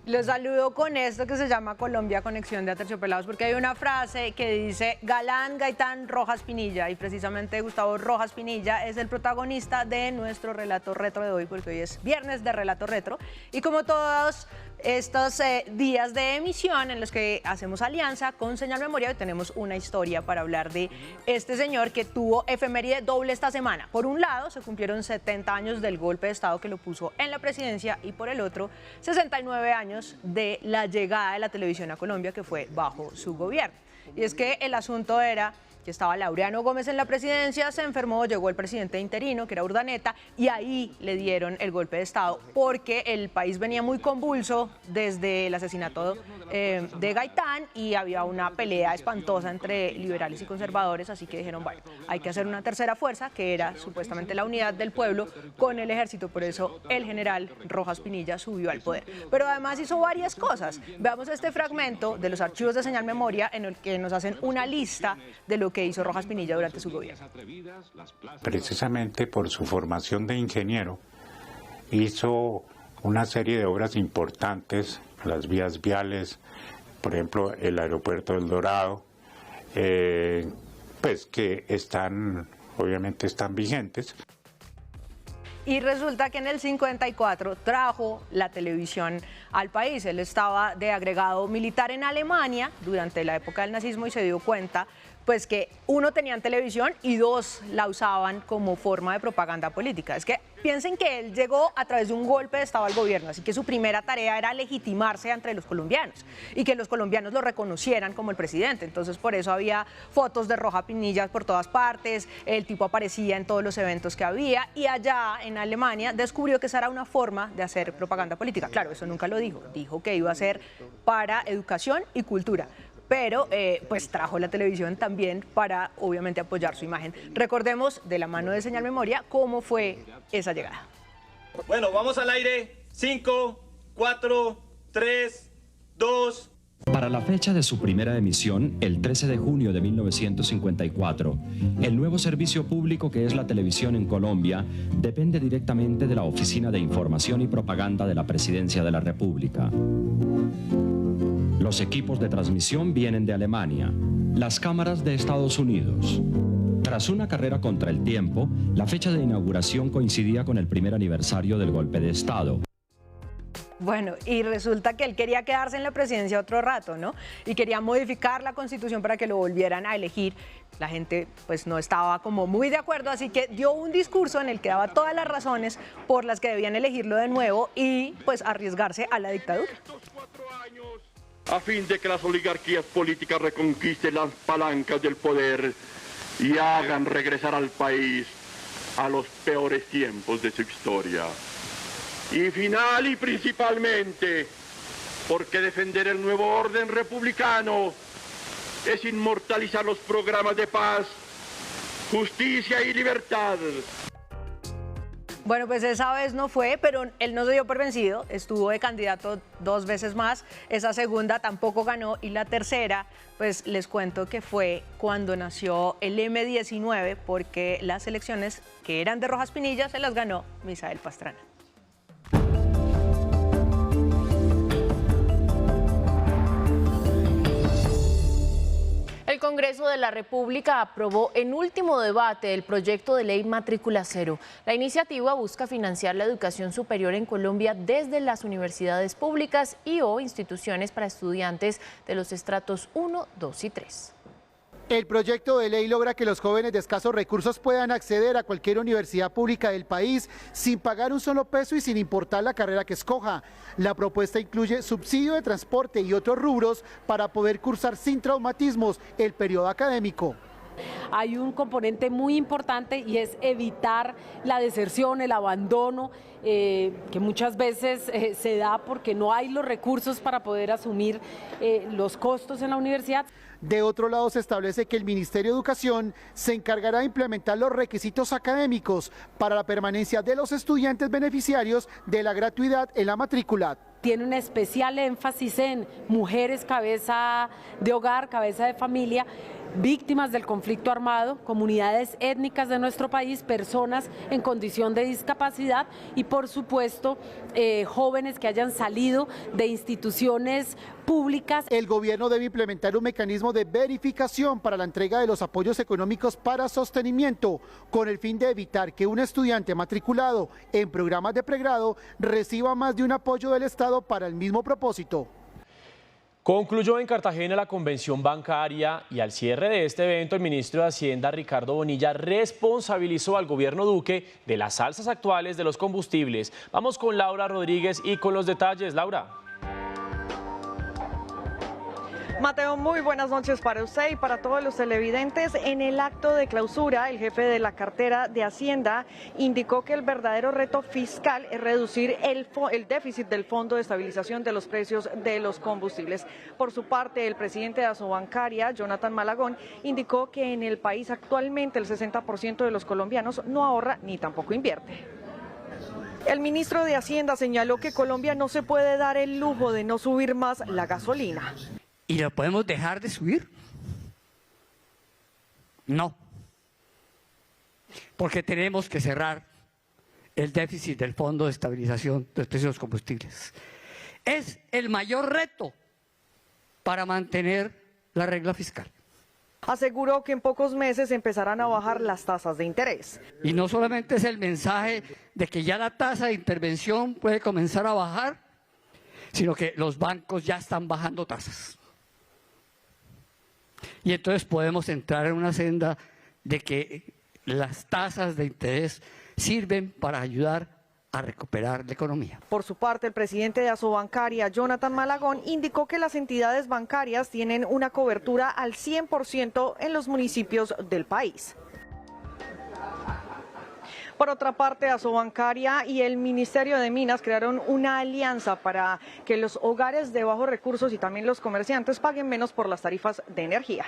Los saludo con esto que se llama Colombia Conexión de Aterciopelados, porque hay una frase que dice Galán Gaitán Rojas Pinilla, y precisamente Gustavo Rojas Pinilla es el protagonista de nuestro relato retro de hoy, porque hoy es viernes de relato retro, y como todos estos días de emisión en los que hacemos alianza con Señal Memoria, hoy tenemos una historia para hablar de este señor que tuvo efeméride doble esta semana. Por un lado, se cumplieron 70 años del golpe de Estado que lo puso en la presidencia, y por el otro, 69 años de la llegada de la televisión a Colombia, que fue bajo su gobierno. Y es que el asunto era que estaba Laureano Gómez en la presidencia, se enfermó, llegó el presidente interino, que era Urdaneta, y ahí le dieron el golpe de Estado, porque el país venía muy convulso desde el asesinato de Gaitán, y había una pelea espantosa entre liberales y conservadores, así que dijeron, bueno, hay que hacer una tercera fuerza, que era supuestamente la unidad del pueblo con el ejército. Por eso el general Rojas Pinilla subió al poder. Pero además hizo varias cosas. Veamos este fragmento de los archivos de Señal Memoria, en el que nos hacen una lista de lo que hizo Rojas Pinilla durante su gobierno.
Precisamente por su formación de ingeniero, hizo una serie de obras importantes, las vías viales, por ejemplo, el aeropuerto del Dorado, pues que obviamente están vigentes.
Y resulta que en el 54 trajo la televisión al país. Él estaba de agregado militar en Alemania durante la época del nazismo y se dio cuenta pues que uno, tenían televisión y dos, la usaban como forma de propaganda política. Es que piensen que él llegó a través de un golpe de Estado al gobierno, así que su primera tarea era legitimarse entre los colombianos y que los colombianos lo reconocieran como el presidente. Entonces por eso había fotos de Roja Pinilla por todas partes, el tipo aparecía en todos los eventos que había y allá en Alemania descubrió que esa era una forma de hacer propaganda política. Claro, eso nunca lo dijo, dijo que iba a ser para educación y cultura. Pero pues trajo la televisión también para obviamente apoyar su imagen. Recordemos de la mano de Señal Memoria cómo fue esa llegada.
Bueno, vamos al aire. 5, 4, 3, 2.
Para la fecha de su primera emisión, el 13 de junio de 1954, el nuevo servicio público que es la televisión en Colombia depende directamente de la Oficina de Información y Propaganda de la Presidencia de la República. Los equipos de transmisión vienen de Alemania, las cámaras de Estados Unidos. Tras una carrera contra el tiempo, la fecha de inauguración coincidía con el primer aniversario del golpe de Estado.
Bueno, y resulta que él quería quedarse en la presidencia otro rato, ¿no? Y quería modificar la Constitución para que lo volvieran a elegir. La gente pues no estaba como muy de acuerdo, así que dio un discurso en el que daba todas las razones por las que debían elegirlo de nuevo y pues arriesgarse a la dictadura.
A fin de que las oligarquías políticas reconquisten las palancas del poder y hagan regresar al país a los peores tiempos de su historia. Y final y principalmente, porque defender el nuevo orden republicano es inmortalizar los programas de paz, justicia y libertad.
Bueno, pues esa vez no fue, pero él no se dio por vencido, estuvo de candidato 2 veces más, esa segunda tampoco ganó y la tercera, pues les cuento que fue cuando nació el M19, porque las elecciones que eran de Rojas Pinilla se las ganó Misael Pastrana.
El Congreso de la República aprobó en último debate el proyecto de ley Matrícula Cero. La iniciativa busca financiar la educación superior en Colombia desde las universidades públicas y/o instituciones para estudiantes de los estratos 1, 2 y 3.
El proyecto de ley logra que los jóvenes de escasos recursos puedan acceder a cualquier universidad pública del país sin pagar un solo peso y sin importar la carrera que escoja. La propuesta incluye subsidio de transporte y otros rubros para poder cursar sin traumatismos el periodo académico.
Hay un componente muy importante y es evitar la deserción, el abandono, que muchas veces se da porque no hay los recursos para poder asumir los costos en la universidad.
De otro lado, se establece que el Ministerio de Educación se encargará de implementar los requisitos académicos para la permanencia de los estudiantes beneficiarios de la gratuidad en la matrícula.
Tiene un especial énfasis en mujeres cabeza de hogar, cabeza de familia, víctimas del conflicto armado, comunidades étnicas de nuestro país, personas en condición de discapacidad y por supuesto jóvenes que hayan salido de instituciones públicas.
El gobierno debe implementar un mecanismo de verificación para la entrega de los apoyos económicos para sostenimiento, con el fin de evitar que un estudiante matriculado en programas de pregrado reciba más de un apoyo del Estado para el mismo propósito.
Concluyó en Cartagena la convención bancaria y al cierre de este evento el ministro de Hacienda Ricardo Bonilla responsabilizó al gobierno Duque de las alzas actuales de los combustibles. Vamos con Laura Rodríguez y con los detalles. Laura.
Mateo, muy buenas noches para usted y para todos los televidentes. En el acto de clausura, el jefe de la cartera de Hacienda indicó que el verdadero reto fiscal es reducir el déficit del Fondo de Estabilización de los Precios de los Combustibles. Por su parte, el presidente de Asobancaria, Jonathan Malagón, indicó que en el país actualmente el 60% de los colombianos no ahorra ni tampoco invierte. El ministro de Hacienda señaló que Colombia no se puede dar el lujo de no subir más la gasolina.
¿Y lo podemos dejar de subir? No, porque tenemos que cerrar el déficit del Fondo de Estabilización de los Precios de los Combustibles. Es el mayor reto para mantener la regla fiscal.
Aseguró que en pocos meses empezarán a bajar las tasas de interés.
Y no solamente es el mensaje de que ya la tasa de intervención puede comenzar a bajar, sino que los bancos ya están bajando tasas. Y entonces podemos entrar en una senda de que las tasas de interés sirven para ayudar a recuperar la economía.
Por su parte, el presidente de Asobancaria, Jonathan Malagón, indicó que las entidades bancarias tienen una cobertura al 100% en los municipios del país. Por otra parte, Asobancaria y el Ministerio de Minas crearon una alianza para que los hogares de bajos recursos y también los comerciantes paguen menos por las tarifas de energía.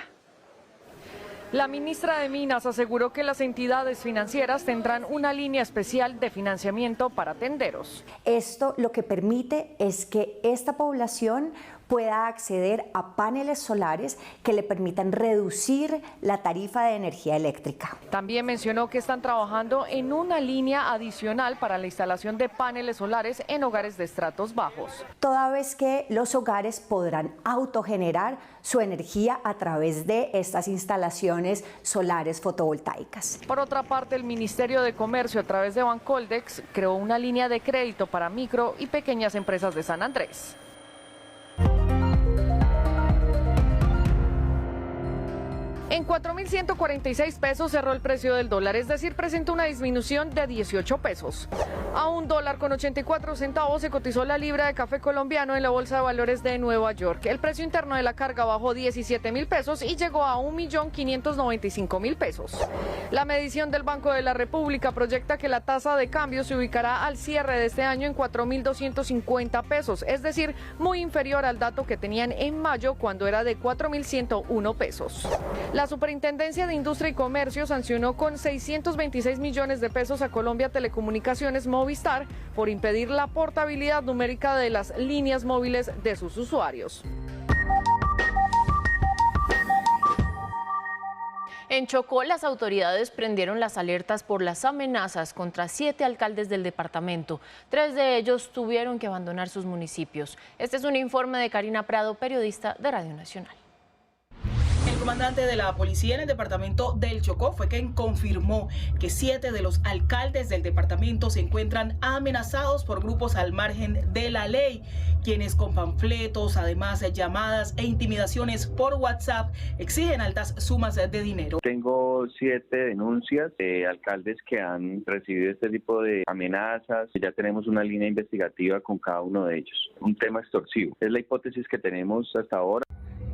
La ministra de Minas aseguró que las entidades financieras tendrán una línea especial de financiamiento para tenderos.
Esto lo que permite es que esta población pueda acceder a paneles solares que le permitan reducir la tarifa de energía eléctrica.
También mencionó que están trabajando en una línea adicional para la instalación de paneles solares en hogares de estratos bajos.
Toda vez que los hogares podrán autogenerar su energía a través de estas instalaciones solares fotovoltaicas.
Por otra parte, el Ministerio de Comercio, a través de Bancoldex, creó una línea de crédito para micro y pequeñas empresas de San Andrés. En 4.146 pesos cerró el precio del dólar, es decir, presentó una disminución de 18 pesos. A $1.84 se cotizó la libra de café colombiano en la Bolsa de Valores de Nueva York. El precio interno de la carga bajó 17.000 pesos y llegó a 1.595.000 pesos. La medición del Banco de la República proyecta que la tasa de cambio se ubicará al cierre de este año en 4.250 pesos, es decir, muy inferior al dato que tenían en mayo cuando era de 4.101 pesos. La Superintendencia de Industria y Comercio sancionó con 626 millones de pesos a Colombia Telecomunicaciones Movistar por impedir la portabilidad numérica de las líneas móviles de sus usuarios.
En Chocó, las autoridades prendieron las alertas por las amenazas contra 7 alcaldes del departamento. 3 de ellos tuvieron que abandonar sus municipios. Este es un informe de Karina Prado, periodista de Radio Nacional.
El comandante de la policía en el departamento del Chocó fue quien confirmó que 7 de los alcaldes del departamento se encuentran amenazados por grupos al margen de la ley, quienes con panfletos, además de llamadas e intimidaciones por WhatsApp, exigen altas sumas de dinero.
Tengo 7 denuncias de alcaldes que han recibido este tipo de amenazas. Ya tenemos una línea investigativa con cada uno de ellos. Un tema extorsivo. Es la hipótesis que tenemos hasta ahora.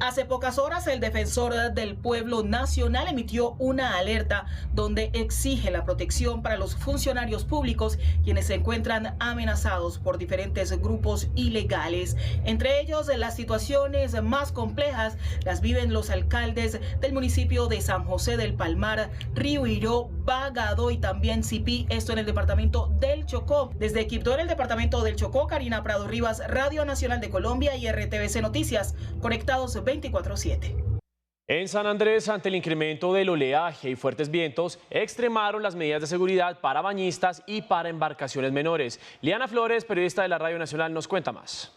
Hace pocas horas, el defensor del pueblo nacional emitió una alerta donde exige la protección para los funcionarios públicos quienes se encuentran amenazados por diferentes grupos ilegales. Entre ellos, las situaciones más complejas las viven los alcaldes del municipio de San José del Palmar, Río Iró, Bagado y también Cipí, esto en el departamento del Chocó. Desde Quibdó, en el departamento del Chocó, Karina Prado Rivas, Radio Nacional de Colombia y RTVC Noticias, conectados 24/7.
En San Andrés, ante el incremento del oleaje y fuertes vientos, extremaron las medidas de seguridad para bañistas y para embarcaciones menores. Liana Flores, periodista de la Radio Nacional, nos cuenta más.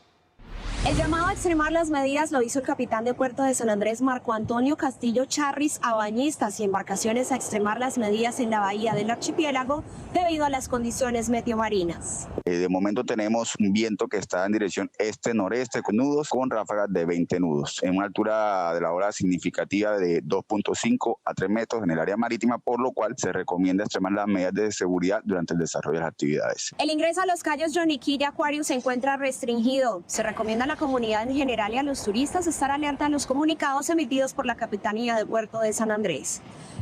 El llamado a extremar las medidas lo hizo el capitán de puerto de San Andrés, Marco Antonio Castillo Charris, a bañistas y embarcaciones a extremar las medidas en la bahía del archipiélago debido a las condiciones meteomarinas.
De momento tenemos un viento que está en dirección este-noreste con nudos, con ráfagas de 20 nudos, en una altura de la ola significativa de 2.5 a 3 metros en el área marítima, por lo cual se recomienda extremar las medidas de seguridad durante el desarrollo de las actividades.
El ingreso a los cayos Yoniquí y Aquarius se encuentra restringido. Se recomienda a la comunidad en general y a los turistas estar alerta a los comunicados emitidos por la Capitanía de Puerto de San Andrés.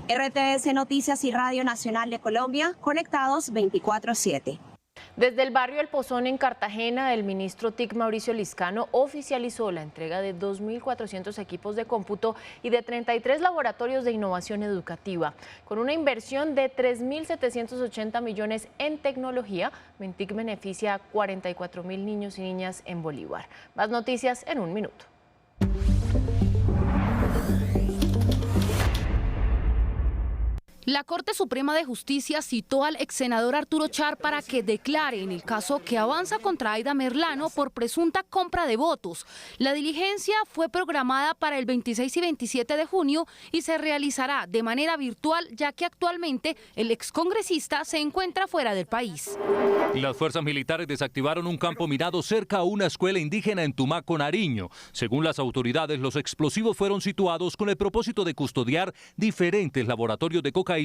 RTVC Noticias y Radio Nacional de Colombia, conectados 24/7.
Desde el barrio El Pozón en Cartagena, el ministro TIC Mauricio Liscano oficializó la entrega de 2.400 equipos de cómputo y de 33 laboratorios de innovación educativa. Con una inversión de 3.780 millones en tecnología, Mintic beneficia a 44.000 niños y niñas en Bolívar. Más noticias en un minuto.
La Corte Suprema de Justicia citó al ex senador Arturo Char para que declare en el caso que avanza contra Aida Merlano por presunta compra de votos. La diligencia fue programada para el 26 y 27 de junio y se realizará de manera virtual, ya que actualmente el excongresista se encuentra fuera del país.
Las fuerzas militares desactivaron un campo minado cerca a una escuela indígena en Tumaco, Nariño. Según las autoridades, los explosivos fueron situados con el propósito de custodiar diferentes laboratorios de cocaína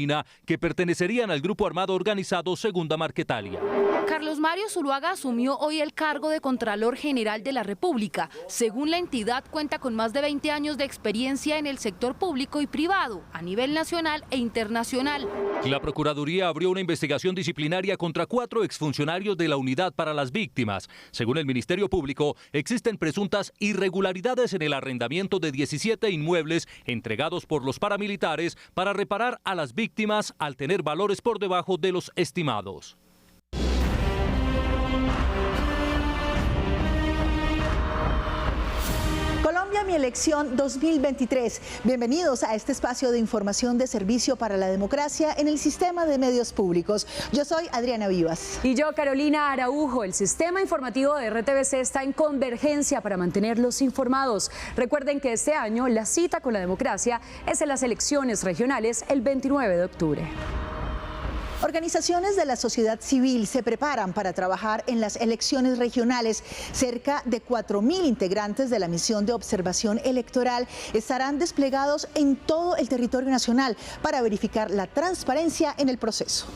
que pertenecerían al grupo armado organizado Segunda Marquetalia.
Carlos Mario Zuluaga asumió hoy el cargo de Contralor General de la República. Según la entidad, cuenta con más de 20 años de experiencia en el sector público y privado, a nivel nacional e internacional.
La Procuraduría abrió una investigación disciplinaria contra 4 exfuncionarios de la Unidad para las Víctimas. Según el Ministerio Público, existen presuntas irregularidades en el arrendamiento de 17 inmuebles entregados por los paramilitares para reparar a las víctimas al tener valores por debajo de los estimados.
Colombia, mi elección 2023. Bienvenidos a este espacio de información de servicio para la democracia en el sistema de medios públicos. Yo soy Adriana Vivas.
Y yo, Carolina Araujo. El sistema informativo de RTVC está en convergencia para mantenerlos informados. Recuerden que este año la cita con la democracia es en las elecciones regionales el 29 de octubre.
Organizaciones de la sociedad civil se preparan para trabajar en las elecciones regionales. Cerca de 4.000 integrantes de la misión de observación electoral estarán desplegados en todo el territorio nacional para verificar la transparencia en el proceso.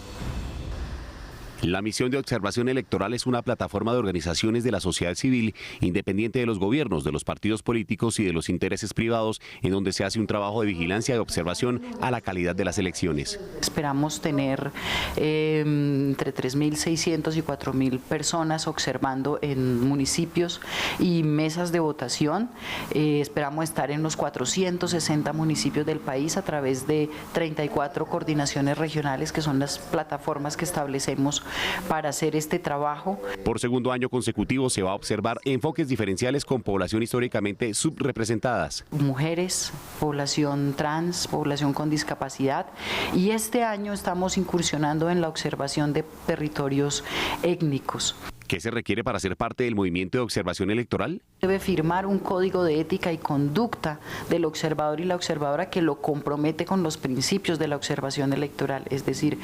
La misión de observación electoral es una plataforma de organizaciones de la sociedad civil independiente de los gobiernos, de los partidos políticos y de los intereses privados, en donde se hace un trabajo de vigilancia y observación a la calidad de las elecciones.
Esperamos tener entre 3.600 y 4.000 personas observando en municipios y mesas de votación. Esperamos estar en los 460 municipios del país a través de 34 coordinaciones regionales, que son las plataformas que establecemos para hacer este trabajo.
Por segundo año consecutivo se va a observar enfoques diferenciales con población históricamente subrepresentadas.
Mujeres, población trans, población con discapacidad, y este año estamos incursionando en la observación de territorios étnicos.
¿Qué se requiere para ser parte del movimiento de observación electoral?
Debe firmar un código de ética y conducta del observador y la observadora que lo compromete con los principios de la observación electoral, es decir,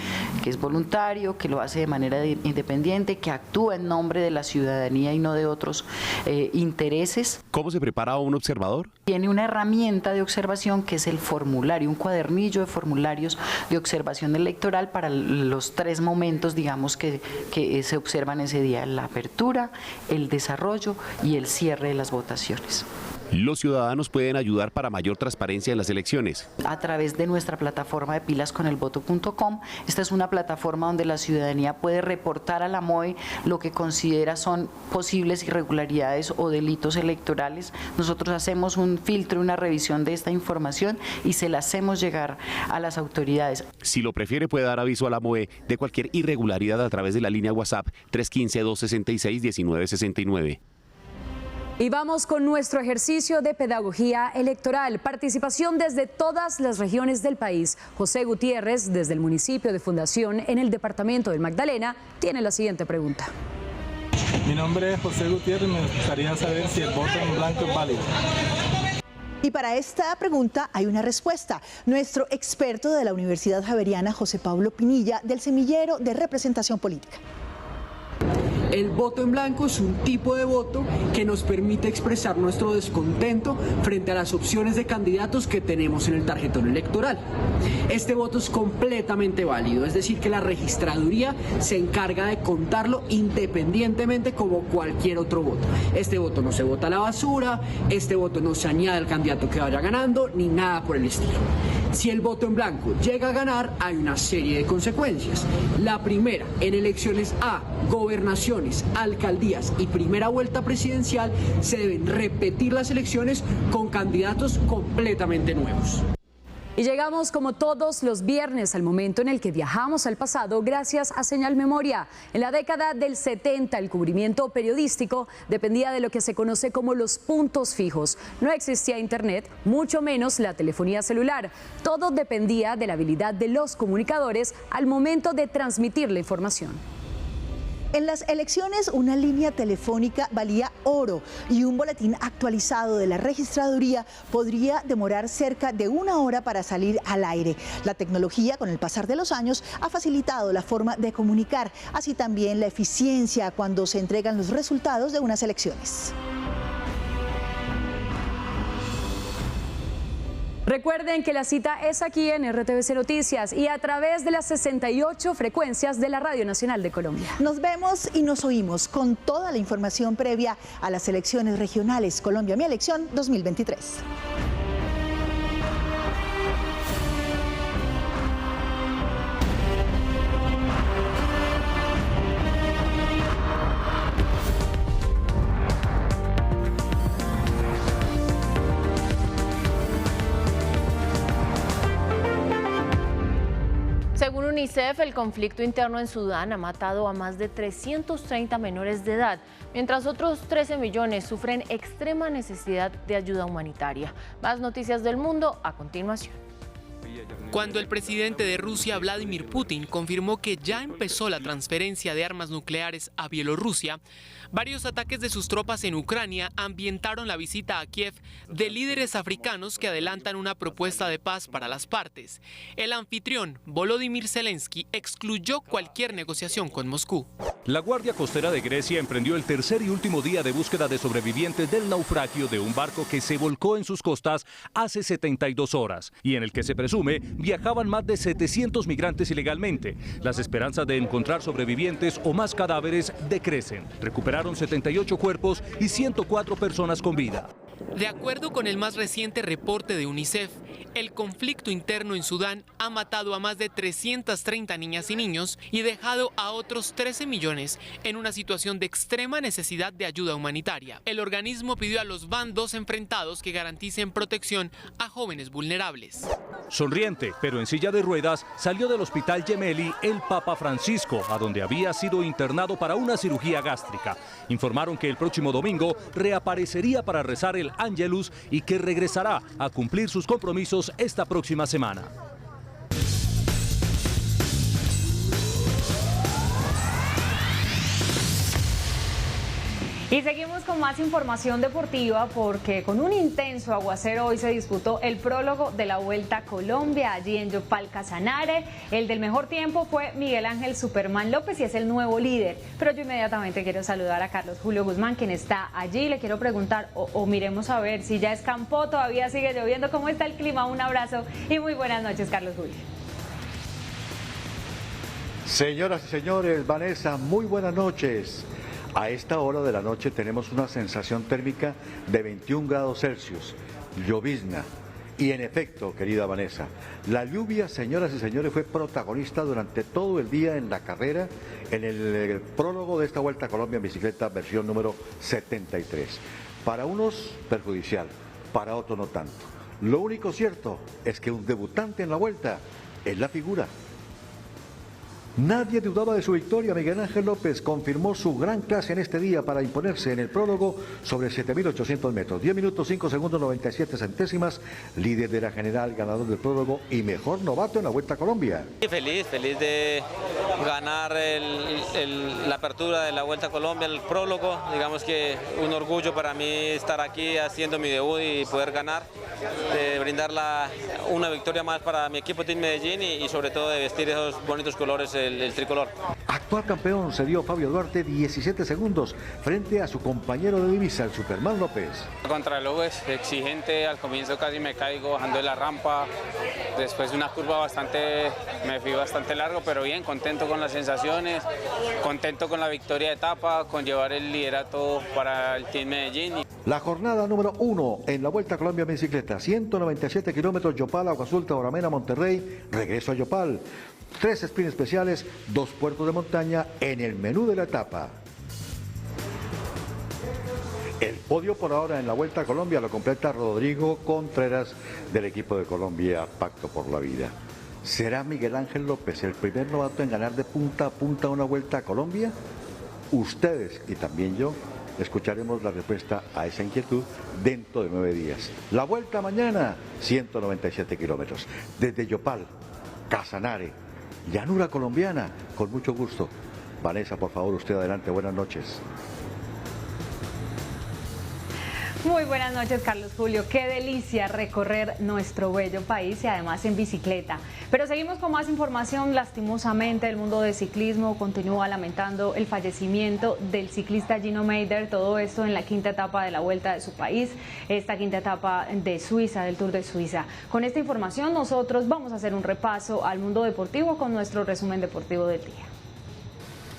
que es voluntario, que lo hace de manera independiente, que actúa en nombre de la ciudadanía y no de otros intereses.
¿Cómo se prepara a un observador?
Tiene una herramienta de observación que es el formulario, un cuadernillo de formularios de observación electoral para los 3 momentos, digamos, que se observan ese día: la apertura, el desarrollo y el cierre de las votaciones.
Los ciudadanos pueden ayudar para mayor transparencia en las elecciones.
A través de nuestra plataforma de pilasconelvoto.com, esta es una plataforma donde la ciudadanía puede reportar a la MOE lo que considera son posibles irregularidades o delitos electorales. Nosotros hacemos un filtro, una revisión de esta información y se la hacemos llegar a las autoridades.
Si lo prefiere, puede dar aviso a la MOE de cualquier irregularidad a través de la línea WhatsApp 315-266-1969.
Y vamos con nuestro ejercicio de pedagogía electoral. Participación desde todas las regiones del país. José Gutiérrez, desde el municipio de Fundación, en el departamento del Magdalena, tiene la siguiente pregunta.
Mi nombre es José Gutiérrez y me gustaría saber si el voto en blanco es válido.
Y para esta pregunta hay una respuesta. Nuestro experto de la Universidad Javeriana, José Pablo Pinilla, del Semillero de Representación Política.
El voto en blanco es un tipo de voto que nos permite expresar nuestro descontento frente a las opciones de candidatos que tenemos en el tarjetón electoral. Este voto es completamente válido, es decir, que la registraduría se encarga de contarlo independientemente como cualquier otro voto. Este voto no se vota a la basura, este voto no se añade al candidato que vaya ganando, ni nada por el estilo. Si el voto en blanco llega a ganar, hay una serie de consecuencias. La primera, en elecciones a gobernaciones, alcaldías y primera vuelta presidencial, se deben repetir las elecciones con candidatos completamente nuevos.
Y llegamos como todos los viernes al momento en el que viajamos al pasado gracias a Señal Memoria. En la década del 70 el cubrimiento periodístico dependía de lo que se conoce como los puntos fijos. No existía internet, mucho menos la telefonía celular. Todo dependía de la habilidad de los comunicadores al momento de transmitir la información.
En las elecciones, una línea telefónica valía oro y un boletín actualizado de la registraduría podría demorar cerca de 1 hora para salir al aire. La tecnología, con el pasar de los años, ha facilitado la forma de comunicar, así también la eficiencia cuando se entregan los resultados de unas elecciones.
Recuerden que la cita es aquí en RTVC Noticias y a través de las 68 frecuencias de la Radio Nacional de Colombia.
Nos vemos y nos oímos con toda la información previa a las elecciones regionales Colombia Mi Elección 2023.
Según UNICEF, el conflicto interno en Sudán ha matado a más de 330 menores de edad, mientras otros 13 millones sufren extrema necesidad de ayuda humanitaria. Más noticias del mundo a continuación.
Cuando el presidente de Rusia, Vladimir Putin, confirmó que ya empezó la transferencia de armas nucleares a Bielorrusia, varios ataques de sus tropas en Ucrania ambientaron la visita a Kiev de líderes africanos que adelantan una propuesta de paz para las partes. El anfitrión, Volodymyr Zelensky, excluyó cualquier negociación con Moscú.
La Guardia Costera de Grecia emprendió el tercer y último día de búsqueda de sobrevivientes del naufragio de un barco que se volcó en sus costas hace 72 horas y en el que se presume viajaban más de 700 migrantes ilegalmente. Las esperanzas de encontrar sobrevivientes o más cadáveres decrecen. Recuperaron 78 cuerpos y 104 personas con vida.
De acuerdo con el más reciente reporte de UNICEF, el conflicto interno en Sudán ha matado a más de 330 niñas y niños y dejado a otros 13 millones en una situación de extrema necesidad de ayuda humanitaria. El organismo pidió a los bandos enfrentados que garanticen protección a jóvenes vulnerables.
Sonriente, pero en silla de ruedas, salió del hospital Gemelli el Papa Francisco, a donde había sido internado para una cirugía gástrica. Informaron que el próximo domingo reaparecería para rezar el Ángelus y que regresará a cumplir sus compromisos esta próxima semana.
Y seguimos con más información deportiva porque con un intenso aguacero hoy se disputó el prólogo de la Vuelta a Colombia allí en Yopal Casanare. El del mejor tiempo fue Miguel Ángel Superman López y es el nuevo líder. Pero yo inmediatamente quiero saludar a Carlos Julio Guzmán, quien está allí. Le quiero preguntar o miremos a ver si ya escampó, todavía sigue lloviendo. ¿Cómo está el clima? Un abrazo y muy buenas noches, Carlos Julio.
Señoras y señores, Vanessa, muy buenas noches. A esta hora de la noche tenemos una sensación térmica de 21 grados Celsius, llovizna. Y en efecto, querida Vanessa, la lluvia, señoras y señores, fue protagonista durante todo el día en la carrera, en el prólogo de esta Vuelta a Colombia en bicicleta, versión número 73. Para unos, perjudicial, para otros no tanto. Lo único cierto es que un debutante en la Vuelta es la figura. Nadie dudaba de su victoria. Miguel Ángel López confirmó su gran clase en este día para imponerse en el prólogo sobre 7.800 metros. 10 minutos, 5 segundos, 97 centésimas, líder de la general, ganador del prólogo y mejor novato en la Vuelta a Colombia.
Feliz de ganar la apertura de la Vuelta a Colombia, el prólogo. Digamos que un orgullo para mí estar aquí haciendo mi debut y poder ganar, de brindar una victoria más para mi equipo Team Medellín y sobre todo de vestir esos bonitos colores el tricolor.
Actual campeón se dio Fabio Duarte 17 segundos frente a su compañero de divisa, el Superman López.
Contra el lobo es exigente, al comienzo casi me caigo bajando de la rampa, después de una curva me fui bastante largo, pero bien, contento con las sensaciones, contento con la victoria de etapa, con llevar el liderato para el Team Medellín.
La jornada número 1 en la Vuelta a Colombia en bicicleta, 197 kilómetros, Yopal, Agua Azul, Tauramena, Monterrey, regreso a Yopal. 3 sprints especiales, 2 puertos de montaña en el menú de la etapa. El Podio por ahora en la Vuelta a Colombia lo completa Rodrigo Contreras del equipo de Colombia Pacto por la Vida. ¿Será Miguel Ángel López el primer novato en ganar de punta a punta una Vuelta a Colombia? Ustedes y también yo escucharemos la respuesta a esa inquietud dentro de 9 días. La Vuelta mañana, 197 kilómetros. Desde Yopal, Casanare, llanura colombiana, con mucho gusto. Vanessa, por favor, usted adelante. Buenas noches.
Muy buenas noches, Carlos Julio. Qué delicia recorrer nuestro bello país y además en bicicleta. Pero seguimos con más información. Lastimosamente, el mundo del ciclismo continúa lamentando el fallecimiento del ciclista Gino Mäder. Todo esto en la quinta etapa de la Vuelta de su país, esta quinta etapa de Suiza, del Tour de Suiza. Con esta información nosotros vamos a hacer un repaso al mundo deportivo con nuestro resumen deportivo del día.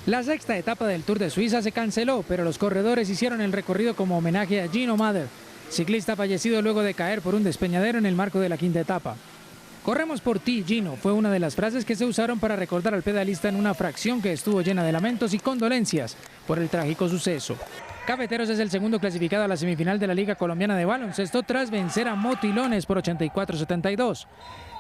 La sexta etapa del Tour de Suiza se canceló, pero los corredores hicieron el recorrido como homenaje a Gino Mäder, ciclista fallecido luego de caer por un despeñadero en el marco de la quinta etapa. Corremos por ti, Gino, fue una de las frases que se usaron para recordar al pedalista en una fracción que estuvo llena de lamentos y condolencias por el trágico suceso. Cafeteros es el segundo clasificado a la semifinal de la Liga Colombiana de Baloncesto tras vencer a Motilones por 84-72.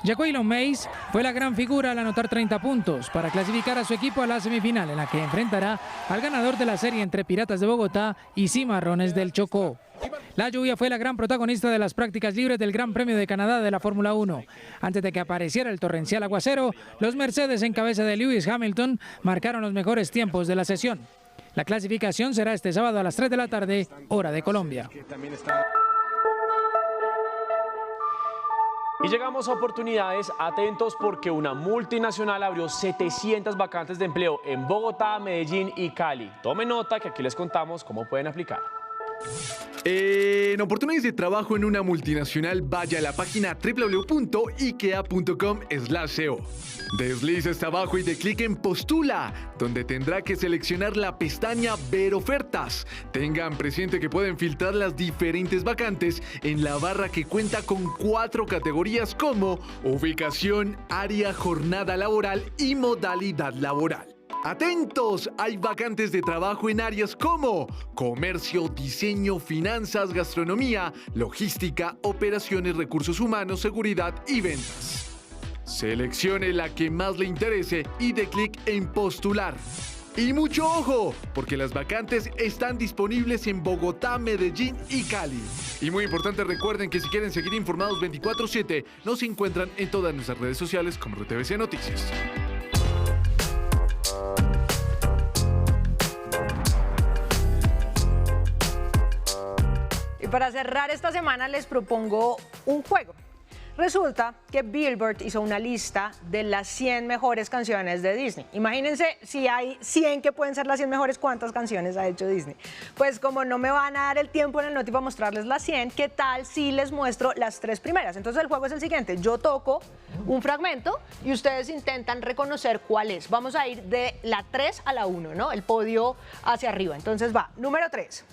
Jaqueline Mays fue la gran figura al anotar 30 puntos para clasificar a su equipo a la semifinal, en la que enfrentará al ganador de la serie entre Piratas de Bogotá y Cimarrones del Chocó. La lluvia fue la gran protagonista de las prácticas libres del Gran Premio de Canadá de la Fórmula 1. Antes de que apareciera el torrencial aguacero, los Mercedes en cabeza de Lewis Hamilton marcaron los mejores tiempos de la sesión. La clasificación será este sábado a las 3 de la tarde, hora de Colombia.
Y llegamos a oportunidades, atentos porque una multinacional abrió 700 vacantes de empleo en Bogotá, Medellín y Cali. Tomen nota que aquí les contamos cómo pueden aplicar.
En oportunidades de trabajo en una multinacional, vaya a la página www.ikea.com/SEO. Deslice hasta abajo y dé clic en Postula, donde tendrá que seleccionar la pestaña Ver ofertas. Tengan presente que pueden filtrar las diferentes vacantes en la barra que cuenta con 4 categorías como ubicación, área, jornada laboral y modalidad laboral. ¡Atentos! Hay vacantes de trabajo en áreas como comercio, diseño, finanzas, gastronomía, logística, operaciones, recursos humanos, seguridad y ventas. Seleccione la que más le interese y dé clic en postular. Y mucho ojo, porque las vacantes están disponibles en Bogotá, Medellín y Cali. Y muy importante, recuerden que si quieren seguir informados 24/7, nos encuentran en todas nuestras redes sociales como RTVC Noticias.
Y para cerrar esta semana les propongo un juego. Resulta que Billboard hizo una lista de las 100 mejores canciones de Disney. Imagínense, si hay 100 que pueden ser las 100 mejores, ¿cuántas canciones ha hecho Disney? Pues como no me van a dar el tiempo en el noti para mostrarles las 100, ¿qué tal si les muestro las 3 primeras? Entonces el juego es el siguiente, yo toco un fragmento y ustedes intentan reconocer cuál es. Vamos a ir de la 3 a la 1, ¿no? El podio hacia arriba. Entonces va, número 3.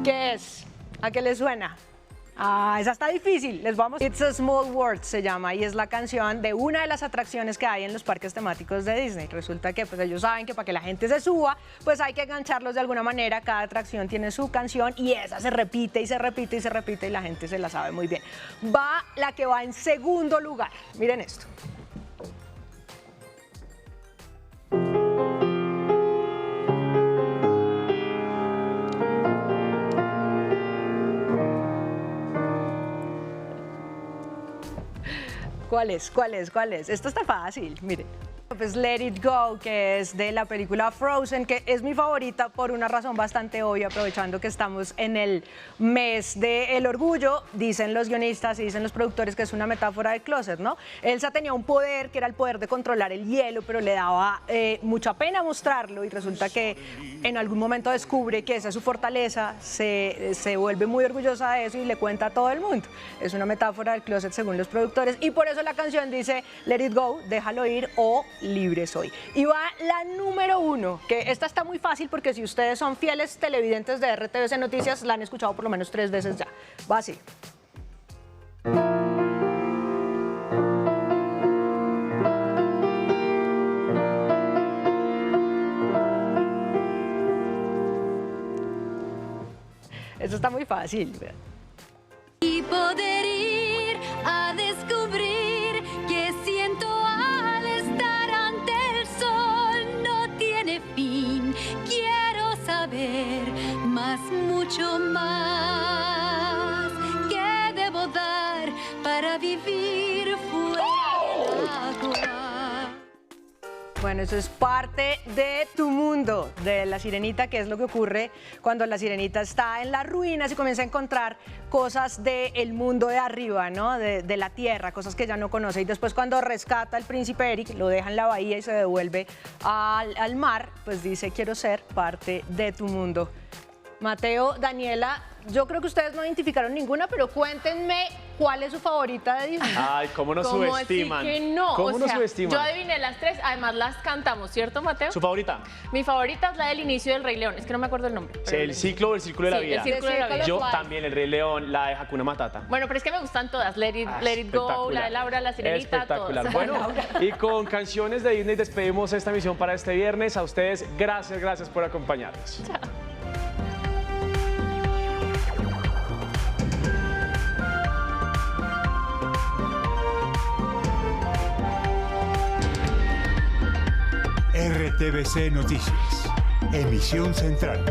¿Qué es? ¿A qué les suena? Ah, esa está difícil. Les vamos. It's a Small World se llama y es la canción de una de las atracciones que hay en los parques temáticos de Disney. Resulta que pues ellos saben que para que la gente se suba, pues hay que engancharlos de alguna manera. Cada atracción tiene su canción y esa se repite y se repite y se repite y la gente se la sabe muy bien. Va la que va en segundo lugar. Miren esto. ¿Cuál es? ¿Cuál es? ¿Cuál es? Esto está fácil, mire. Pues Let It Go, que es de la película Frozen, que es mi favorita por una razón bastante obvia, aprovechando que estamos en el mes del orgullo. Dicen los guionistas y dicen los productores que es una metáfora del closet, ¿no? Elsa tenía un poder que era el poder de controlar el hielo, pero le daba mucha pena mostrarlo y resulta que en algún momento descubre que esa es su fortaleza, se vuelve muy orgullosa de eso y le cuenta a todo el mundo. Es una metáfora del closet según los productores y por eso la canción dice Let It Go, déjalo ir o libre soy. Y va la número 1, que esta está muy fácil porque si ustedes son fieles televidentes de RTVC Noticias, la han escuchado por lo menos 3 veces ya. Va así. Eso está muy fácil.
Y poder ir a descubrir que siento al estar ante el sol no tiene fin. Quiero saber más, mucho más. ¿Qué debo dar para vivir fuera del agua?
Bueno, eso es parte de Tu Mundo, de La Sirenita, que es lo que ocurre cuando la sirenita está en las ruinas y comienza a encontrar cosas del mundo de arriba, ¿no? De la tierra, cosas que ya no conoce. Y después cuando rescata al príncipe Eric, lo deja en la bahía y se devuelve al mar, pues dice, quiero ser parte de tu mundo. Mateo, Daniela, yo creo que ustedes no identificaron ninguna, pero cuéntenme cuál es su favorita de Disney.
Ay, cómo nos subestiman.
Así que no,
¿Cómo nos subestiman?
Yo adiviné las tres, además las cantamos, ¿cierto, Mateo?
¿Su favorita?
Mi favorita es la del inicio del Rey León, es que no me acuerdo el nombre.
Sí, el ciclo o el círculo de la vida.
El círculo de la vida.
Yo también, el Rey León, la de Hakuna Matata.
Bueno, pero es que me gustan todas, Let It Go, la de Laura, la Sirenita,
espectacular.
todas.
Bueno, y con canciones de Disney despedimos esta emisión para este viernes. A ustedes, gracias por acompañarnos.
Chao.
RTBC Noticias, emisión central.